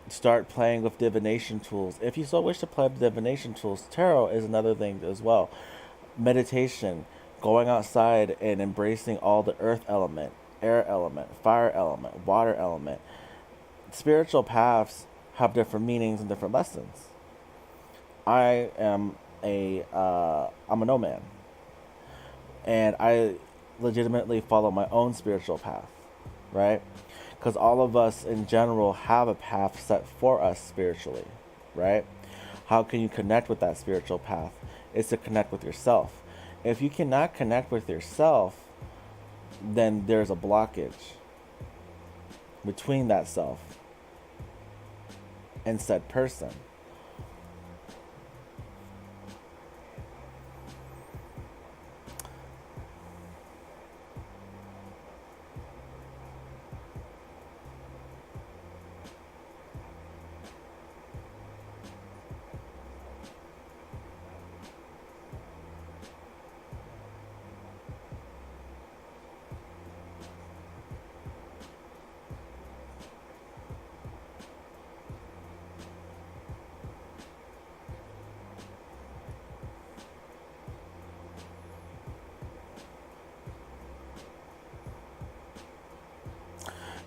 start playing with divination tools. If you so wish to play with divination tools, tarot is another thing as well. Meditation, going outside and embracing all the earth element, air element, fire element, water element. Spiritual paths have different meanings and different lessons. I'm a nomad, and I legitimately follow my own spiritual path, right? Because all of us in general have a path set for us spiritually, right? How can you connect with that spiritual path? It's to connect with yourself. If you cannot connect with yourself, then there's a blockage between that self and said person.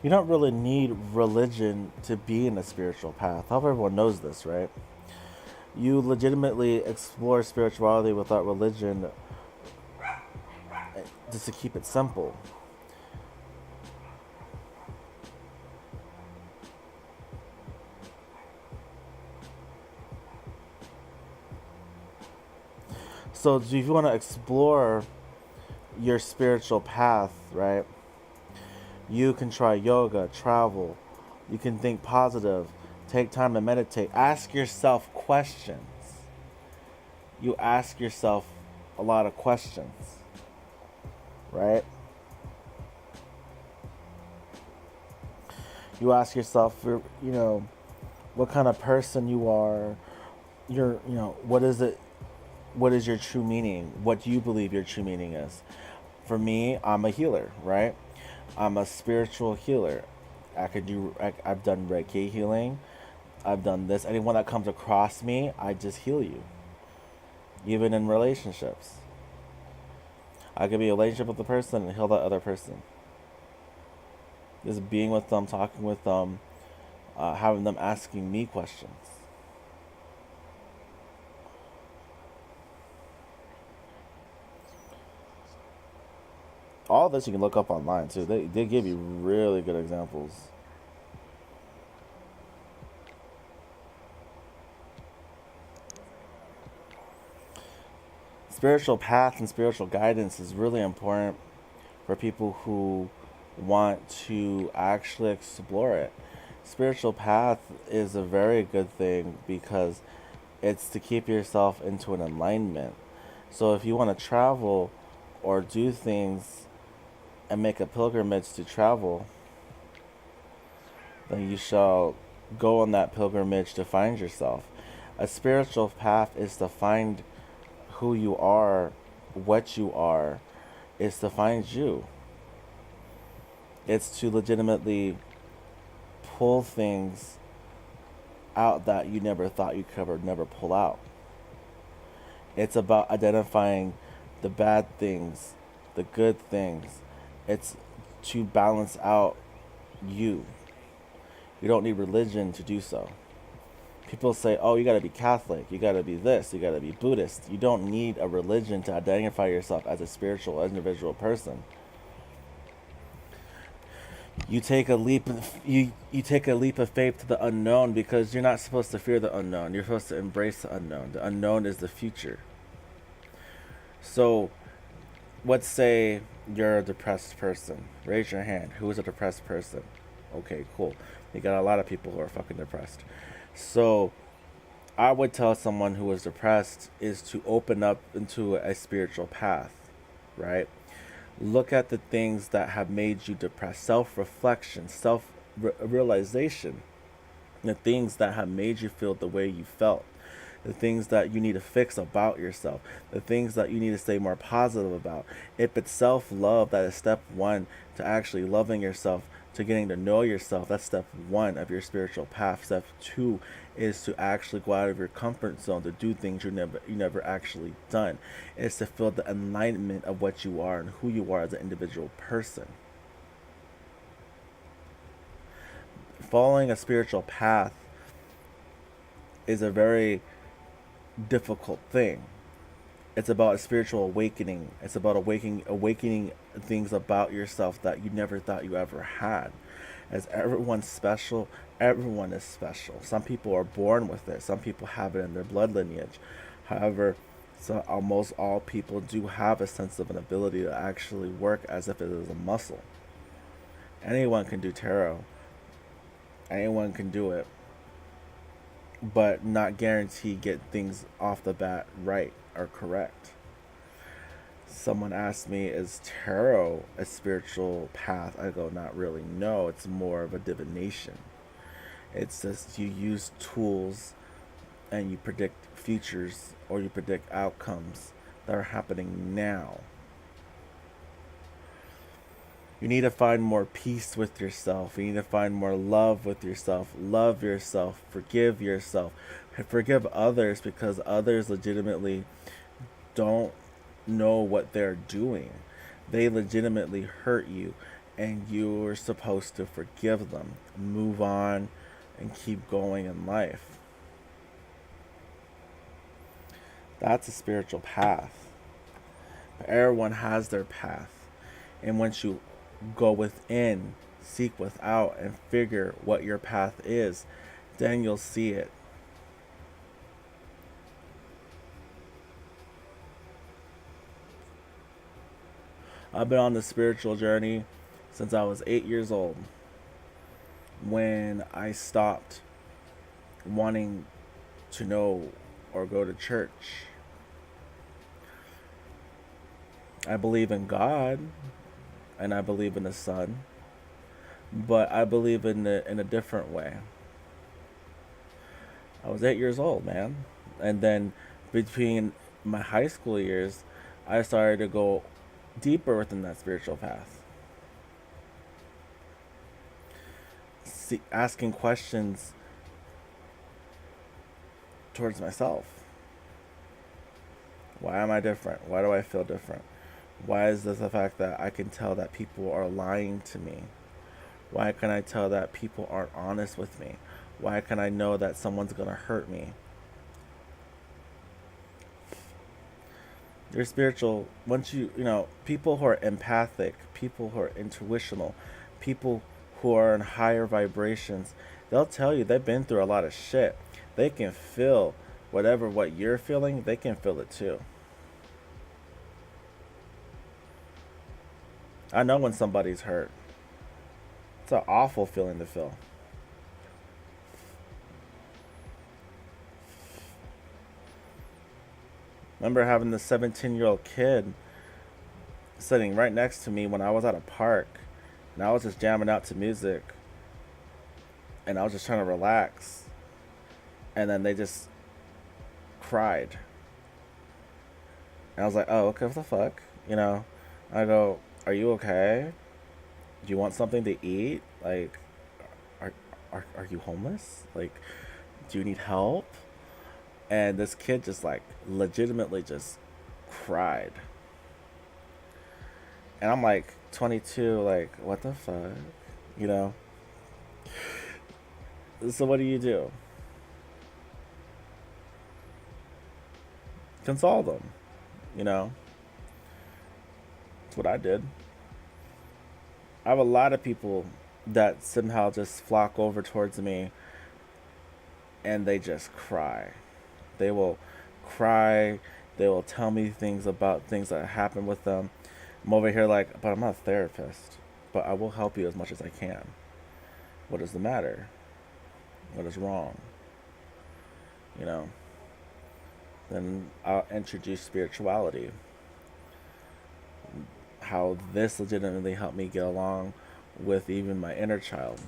You don't really need religion to be in a spiritual path. I hope everyone knows this, right? You legitimately explore spirituality without religion, just to keep it simple. So if you want to explore your spiritual path, right? You can try yoga, travel. You can think positive. Take time to meditate. Ask yourself questions. You ask yourself a lot of questions, right? You ask yourself, what kind of person you are. What is it? What is your true meaning? What do you believe your true meaning is? For me, I'm a healer, right? I'm a spiritual healer. I've done Reiki healing. I've done this. Anyone that comes across me, I just heal you. Even in relationships. I could be in a relationship with a person and heal that other person. Just being with them, talking with them, having them asking me questions. All this you can look up online too. They give you really good examples. Spiritual path and spiritual guidance is really important for people who want to actually explore it. Spiritual path is a very good thing because it's to keep yourself into an alignment. So if you want to travel or do things and make a pilgrimage to travel, then you shall go on that pilgrimage to find yourself. A spiritual path is to find who you are, what you are, is to find you. It's to legitimately pull things out that you never thought you could ever never pull out. It's about identifying the bad things, the good things. It's to balance out you. You don't need religion to do so. People say, oh, you gotta be Catholic, you gotta be this, you gotta be Buddhist. You don't need a religion to identify yourself as a spiritual individual person. You take a leap you take a leap of faith to the unknown because you're not supposed to fear the unknown. You're supposed to embrace the unknown. The unknown is the future. So let's say you're a depressed person. Raise your hand. Who is a depressed person? Okay, cool. You got a lot of people who are fucking depressed. So I would tell someone who is depressed is to open up into a spiritual path, right? Look at the things that have made you depressed. Self reflection, self realization, the things that have made you feel the way you felt, the things that you need to fix about yourself, the things that you need to stay more positive about. If it's self love, that is step one to actually loving yourself, to getting to know yourself. That's step one of your spiritual path. Step two is to actually go out of your comfort zone, to do things you never actually done. It's to feel the enlightenment of what you are and who you are as an individual person. Following a spiritual path is a very difficult thing. It's about a spiritual awakening. It's about awakening things about yourself that you never thought you ever had. As everyone's special, everyone is special. Some people are born with it. Some people have it in their blood lineage. However, so almost all people do have a sense of an ability to actually work as if it is a muscle. Anyone can do tarot. Anyone can do it, but not guarantee get things off the bat right or correct. Someone asked me, is tarot a spiritual path? I go, not really. No, it's more of a divination. It's just you use tools and you predict futures or you predict outcomes that are happening now. You need to find more peace with yourself. You need to find more love with yourself. Love yourself. Forgive yourself. Forgive others because others legitimately don't know what they're doing. They legitimately hurt you, and you're supposed to forgive them, move on, and keep going in life. That's a spiritual path. Everyone has their path. And once you go within, seek without, and figure what your path is, then you'll see it. I've been on the spiritual journey since I was 8 years old when I stopped wanting to know or go to church. I believe in God and I believe in the Son, but I believe in a different way. I was 8 years old, man. And then between my high school years, I started to go deeper within that spiritual path. Asking questions towards myself. Why am I different? Why do I feel different? Why is this the fact that I can tell that people are lying to me? Why can I tell that people aren't honest with me? Why can I know that someone's going to hurt me? You're spiritual. Once people who are empathic, people who are intuitional, people who are in higher vibrations, they'll tell you they've been through a lot of shit. They can feel what you're feeling, they can feel it too. I know when somebody's hurt. It's an awful feeling to feel. Remember having this 17-year-old kid sitting right next to me when I was at a park and I was just jamming out to music and I was just trying to relax. And then they just cried. And I was like, oh, okay, what the fuck? I go, are you okay? Do you want something to eat? Like, are, are you homeless? Like, do you need help? And this kid just like legitimately just cried. And I'm like 22, like, what the fuck? You know? So what do? Console them, you know? That's what I did. I have a lot of people that somehow just flock over towards me and they just cry. They will cry. They will tell me things about things that happened with them. I'm over here like, but I'm not a therapist. But I will help you as much as I can. What is the matter? What is wrong? You know? Then I'll introduce spirituality. How this legitimately helped me get along with even my inner child.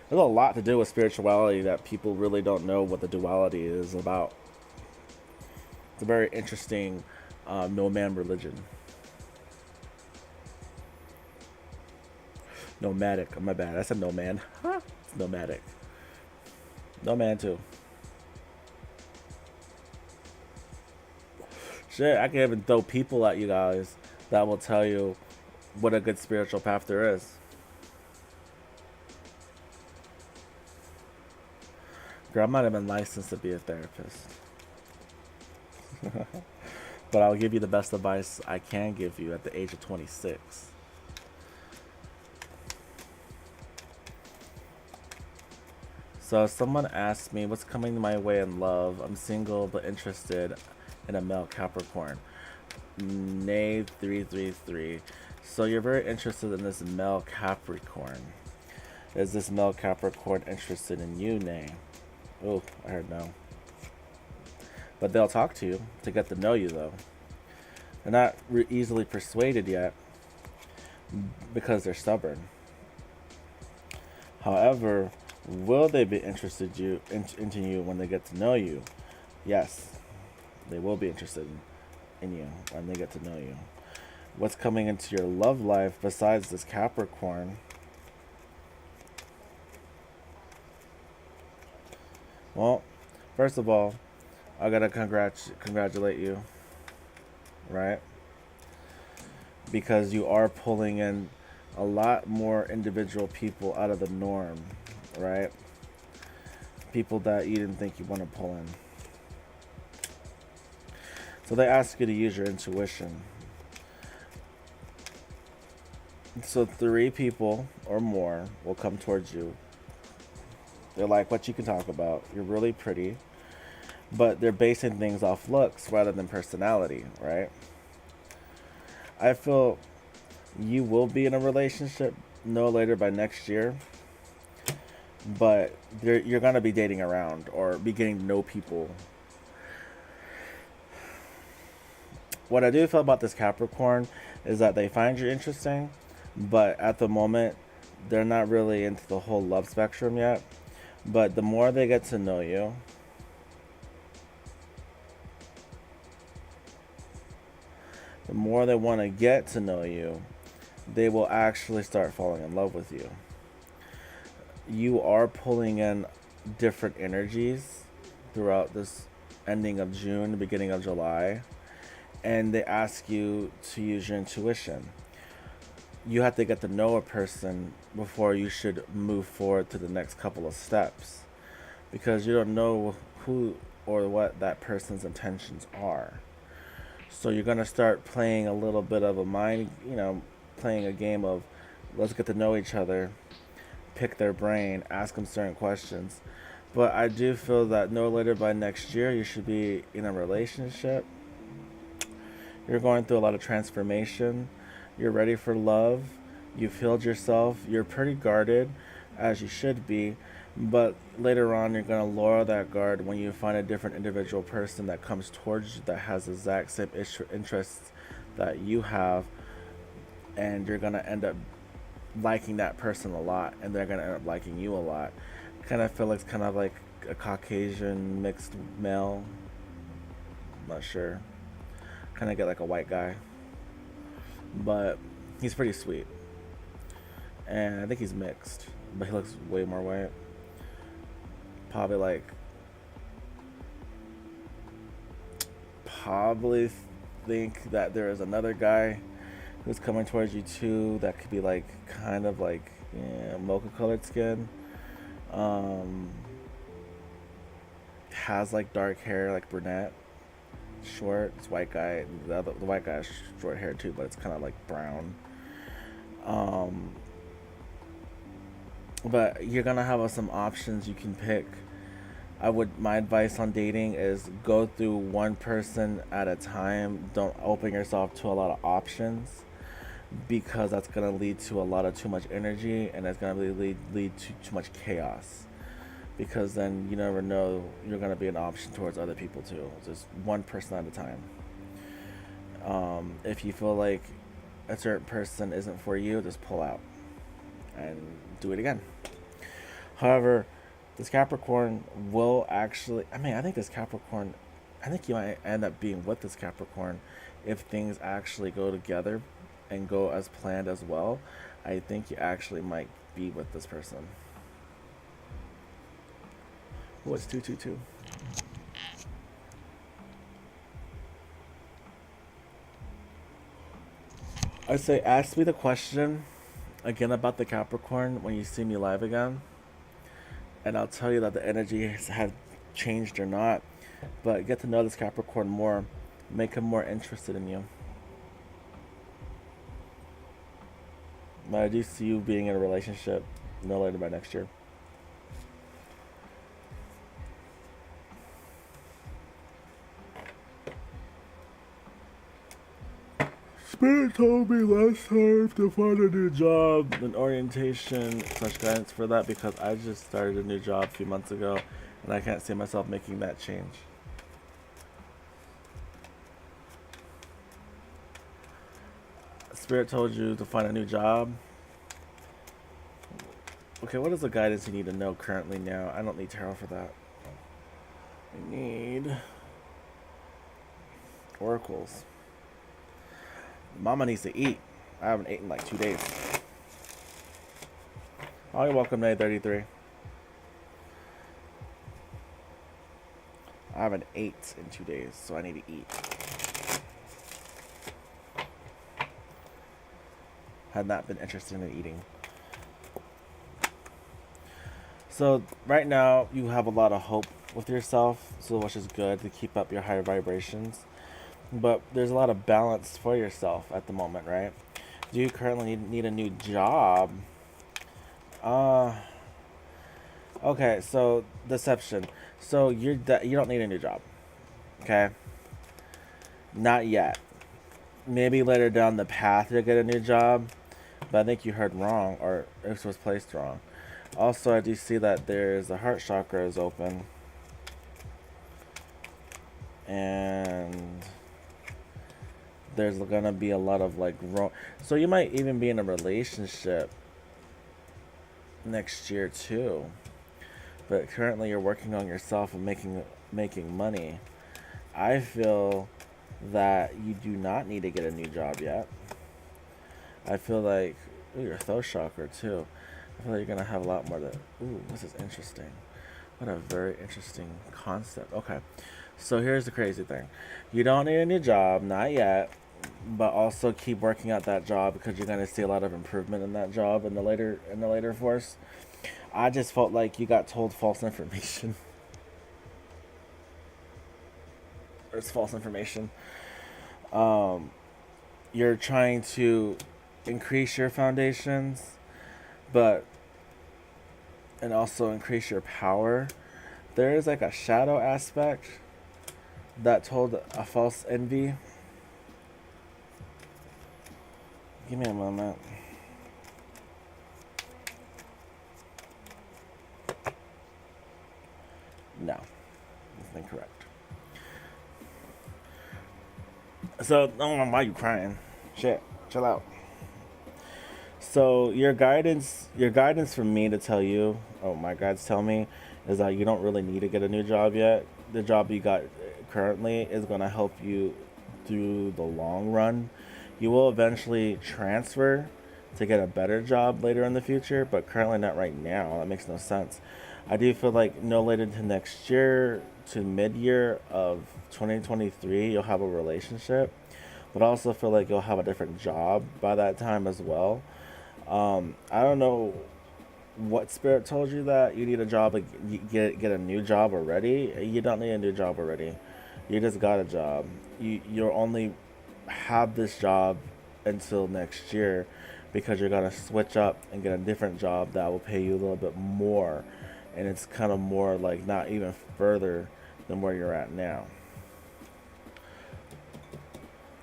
There's a lot to do with spirituality that people really don't know what the duality is about. It's a very interesting no man religion. Nomadic. Oh, my bad. I said no man. Huh? It's nomadic. No man too. Shit, I can even throw people at you guys that will tell you what a good spiritual path there is. Girl, I might have been licensed to be a therapist. But I'll give you the best advice I can give you at the age of 26. So someone asked me what's coming my way in love. I'm single but interested in a male Capricorn. Nay 333. So you're very interested in this male Capricorn. Is this male Capricorn interested in you, Nay? Oh, I heard no. But they'll talk to you to get to know you, though. They're not easily persuaded yet because they're stubborn. However, will they be interested into you when they get to know you? Yes, they will be interested in you when they get to know you. What's coming into your love life besides this Capricorn? Well, first of all, I gotta congratulate you, right? Because you are pulling in a lot more individual people out of the norm, right? People that you didn't think you want to pull in. So they ask you to use your intuition. So 3 people or more will come towards you. They're like, what you can talk about. You're really pretty. But they're basing things off looks rather than personality, right? I feel you will be in a relationship no later by next year. But you're going to be dating around or be getting to know people. What I do feel about this Capricorn is that they find you interesting, but at the moment, they're not really into the whole love spectrum yet. But the more they get to know you, the more they want to get to know you, they will actually start falling in love with you. You are pulling in different energies throughout this ending of June, beginning of July, and they ask you to use your intuition. You have to get to know a person before you should move forward to the next couple of steps, because you don't know who or what that person's intentions are. So you're going to start playing a little bit of a mind, playing a game of let's get to know each other, pick their brain, ask them certain questions. But I do feel that no later by next year, you should be in a relationship. You're going through a lot of transformation. You're ready for love. You've healed yourself. You're pretty guarded, as you should be. But later on, you're going to lower that guard when you find a different individual person that comes towards you that has the exact same interests that you have. And you're going to end up liking that person a lot. And they're going to end up liking you a lot. Kind of feel like it's kind of like a Caucasian mixed male. I'm not sure. Kind of get like a white guy. But he's pretty sweet. And I think he's mixed. But he looks way more white. Probably think that there is another guy who's coming towards you too that could be like kind of like mocha colored skin. Has like dark hair, like brunette, short. It's white guy. The white guy has short hair too, but it's kind of like brown. But you're gonna have some options you can pick My advice on dating is go through one person at a time. Don't open yourself to a lot of options, because that's going to lead to a lot of too much energy, and it's going to lead to too much chaos, because then you never know, you're going to be an option towards other people too. Just one person at a time. If you feel like a certain person isn't for you, just pull out and do it again. However, this Capricorn will actually, I think this Capricorn, I think you might end up being with this Capricorn if things actually go together and go as planned as well. I think you actually might be with this person. What's 222? I say ask me the question again about the Capricorn when you see me live again, and I'll tell you that the energy has changed or not. But get to know this Capricorn more, make him more interested in you. But I do see you being in a relationship no later by next year. Spirit told me last time to find a new job, an orientation, such guidance for that, because I just started a new job a few months ago and I can't see myself making that change. Spirit told you to find a new job. Okay, what is the guidance you need to know currently now? I don't need tarot for that. I need oracles. Mama needs to eat. I haven't eaten in like 2 days. Oh, you're welcome, Day 33. I haven't ate in 2 days, so I need to eat. Had not been interested in eating. So right now you have a lot of hope with yourself, so which is good to keep up your higher vibrations. But there's a lot of balance for yourself at the moment, right? Do you currently need a new job? Okay, so deception. So you don't need a new job, okay? Not yet. Maybe later down the path you'll get a new job, but I think you heard wrong, or it was placed wrong. Also, I do see that there's the heart chakra is open, and there's gonna be a lot of like so you might even be in a relationship next year too, but currently you're working on yourself and making money. I feel that you do not need to get a new job yet. I feel like, ooh, your throat chakra too. I feel like you're gonna have a lot more to. Ooh, this is interesting. What a very interesting concept. Okay, so here's the crazy thing: you don't need a new job, not yet, but also keep working at that job, because you're gonna see a lot of improvement in that job in the later force. I just felt like you got told false information. Or it's false information. You're trying to increase your foundations, but and also increase your power. There is like a shadow aspect that told a false envy. Give me a moment. No, that's incorrect. So, I don't know why you crying. Shit, chill out. So your guidance from me to tell you, oh, my guides tell me, is that you don't really need to get a new job yet. The job you got currently is going to help you through the long run. You will eventually transfer to get a better job later in the future, but currently not right now. That makes no sense. I do feel like no later than next year to mid-year of 2023, you'll have a relationship, but I also feel like you'll have a different job by that time as well. I don't know what spirit told you that you need a job, like get a new job already. You don't need a new job already. You just got a job. You'll only have this job until next year, because you're gonna switch up and get a different job that will pay you a little bit more and it's kind of more like not even further than where you're at now.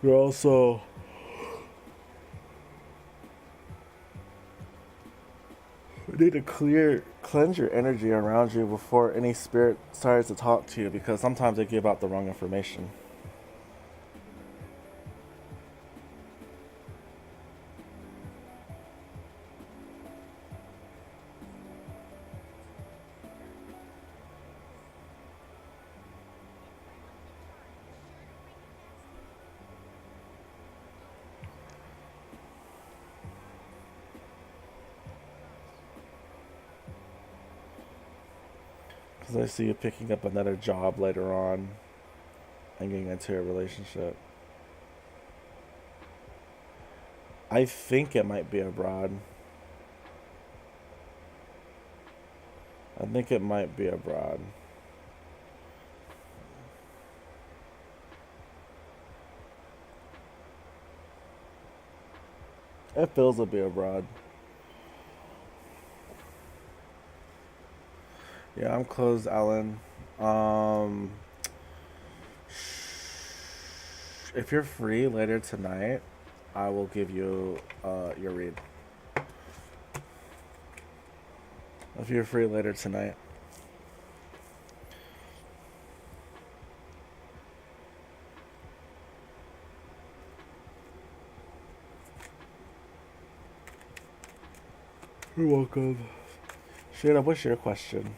You're also need to cleanse your energy around you before any spirit starts to talk to you, because sometimes they give out the wrong information. Because I see you picking up another job later on and getting into a relationship. I think it might be abroad. I think it might be abroad. It feels to be abroad. Yeah, I'm closed, Alan. Um, if you're free later tonight, I will give you your read. If you're free later tonight. You're welcome. Shayna, what's your question?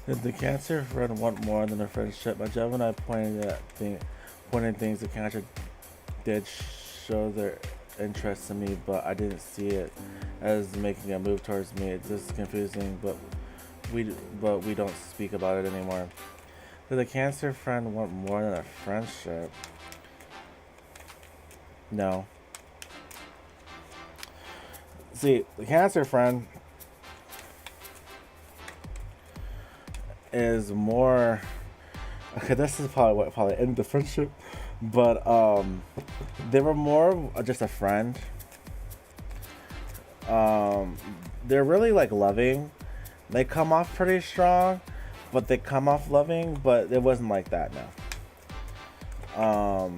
Did the Cancer friend want more than a friendship? My Gemini pointed things the Cancer did show their interest in me, but I didn't see it as making a move towards me. It's just confusing, we we don't speak about it anymore. Did the Cancer friend want more than a friendship? No. See, the Cancer friend is more. Okay, this is probably what probably ended the friendship, but they were more just a friend. They're really like loving. They come off pretty strong, but they come off loving. But it wasn't like that now.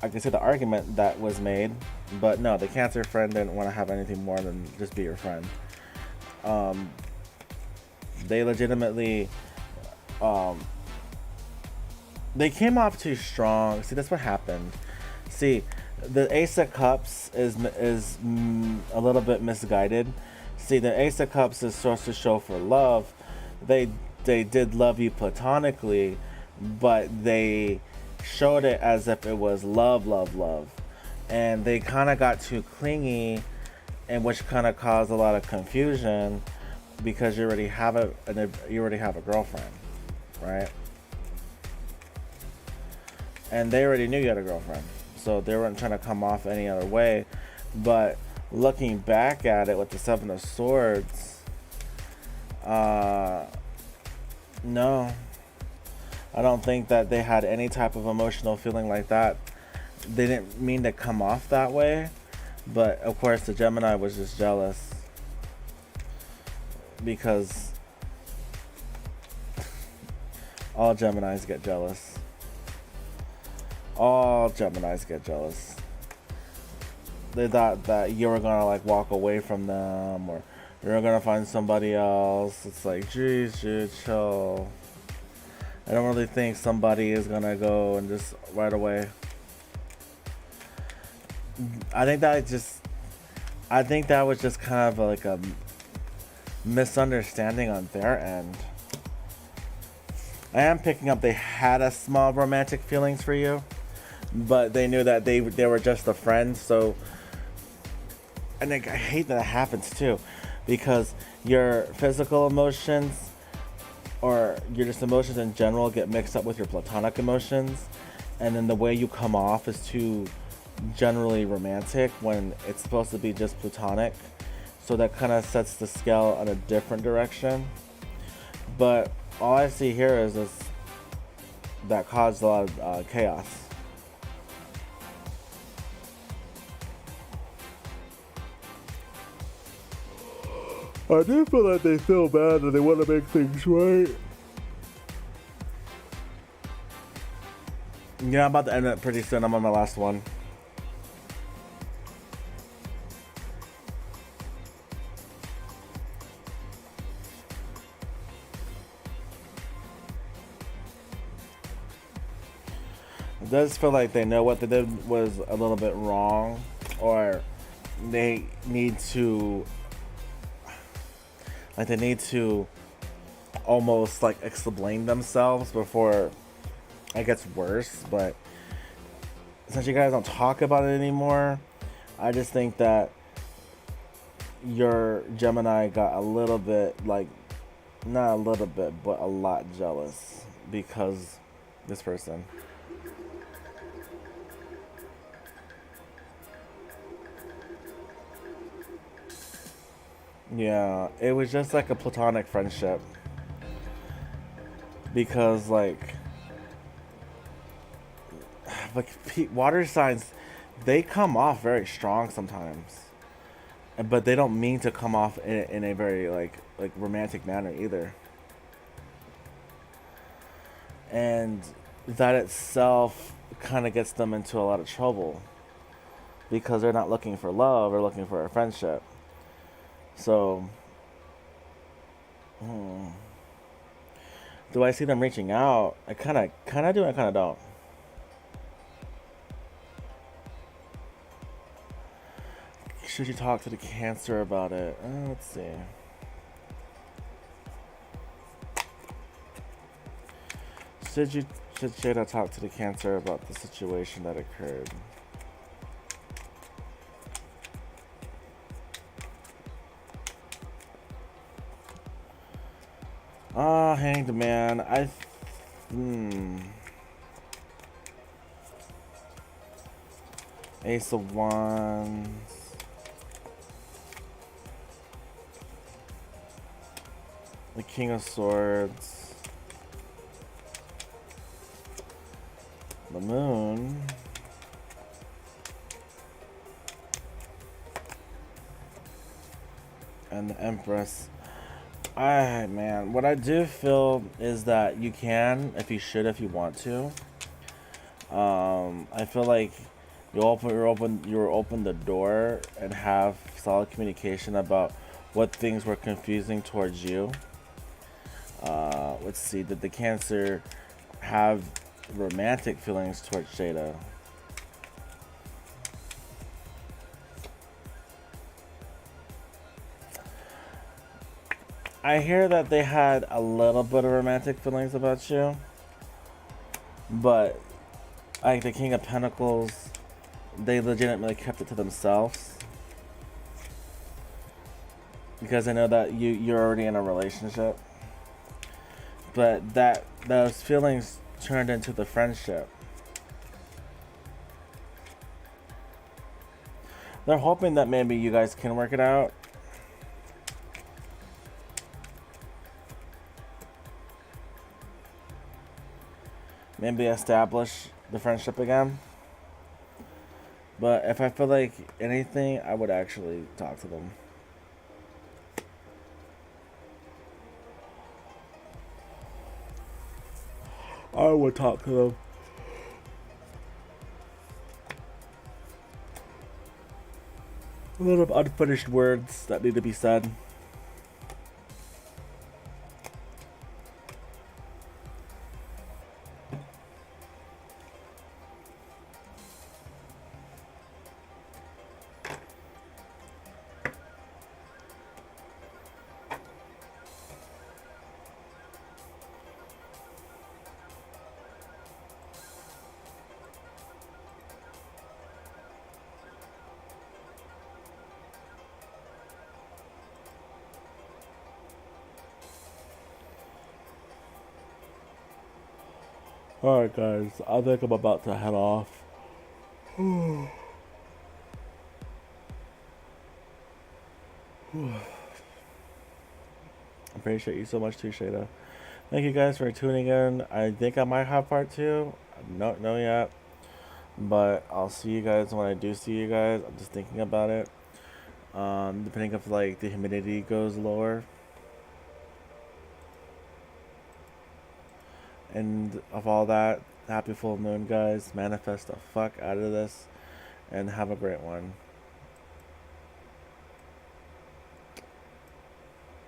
I can see the argument that was made, but no, the Cancer friend didn't want to have anything more than just be your friend. They legitimately, they came off too strong. See, that's what happened. See, the Ace of Cups is a little bit misguided. See, the Ace of Cups is supposed to show for love. They did love you platonically, but they showed it as if it was love, love, love, and they kind of got too clingy, and which kind of caused a lot of confusion because you already have a girlfriend, right? And they already knew you had a girlfriend, so they weren't trying to come off any other way. But looking back at it with the Seven of Swords, no, I don't think that they had any type of emotional feeling like that. They didn't mean to come off that way, but of course the Gemini was just jealous because all Geminis get jealous. All Geminis get jealous. They thought that you were gonna like walk away from them, or you were gonna find somebody else. It's like, geez, dude, chill. I don't really think somebody is gonna go and just right away. I think that just I think that was just kind of like a misunderstanding on their end. I am picking up they had a small romantic feelings for you, but they knew that they were just a friend. So, and I hate that it happens too, because your physical emotions or your just emotions in general get mixed up with your platonic emotions, and then the way you come off is too generally romantic when it's supposed to be just platonic. So that kind of sets the scale in a different direction. But all I see here is this that caused a lot of chaos. I do feel like they feel bad and they want to make things right. Yeah, I'm about to end it pretty soon. I'm on my last one. It does feel like they know what they did was a little bit wrong, or they need to, like, they need to almost like explain themselves before it gets worse. But since you guys don't talk about it anymore, I just think that your Gemini got a little bit, like, not a little bit, but a lot jealous because this person. Yeah, it was just like a platonic friendship. Because, like water signs, they come off very strong sometimes. But they don't mean to come off in a very, like romantic manner either. And that itself kind of gets them into a lot of trouble. Because they're not looking for love, they're looking for a friendship. So, do I see them reaching out? I kind of do, I kind of don't. Should you talk to the Cancer about it? Let's see. Should Jada talk to the Cancer about the situation that occurred? Hanged Man. Ace of Wands. The King of Swords. The Moon. And the Empress. Man, what I do feel is that you can, if you want to. I feel like you open the door and have solid communication about what things were confusing towards you. Let's see, did the Cancer have romantic feelings towards Jada? I hear that they had a little bit of romantic feelings about you, but like the King of Pentacles, they legitimately kept it to themselves because I know that you're already in a relationship, but those feelings turned into the friendship. They're hoping that maybe you guys can work it out. Maybe establish the friendship again. But if I feel like anything, I would actually talk to them. I would talk to them. A lot of unfinished words that need to be said. Alright, guys. I think I'm about to head off. I'm appreciate you so much too, Shada. Thank you guys for tuning in. I think I might have part two. I don't know yet. But I'll see you guys when I do see you guys. I'm just thinking about it. Depending if like the humidity goes lower. And of all that, happy full moon, guys. Manifest the fuck out of this. And have a great one.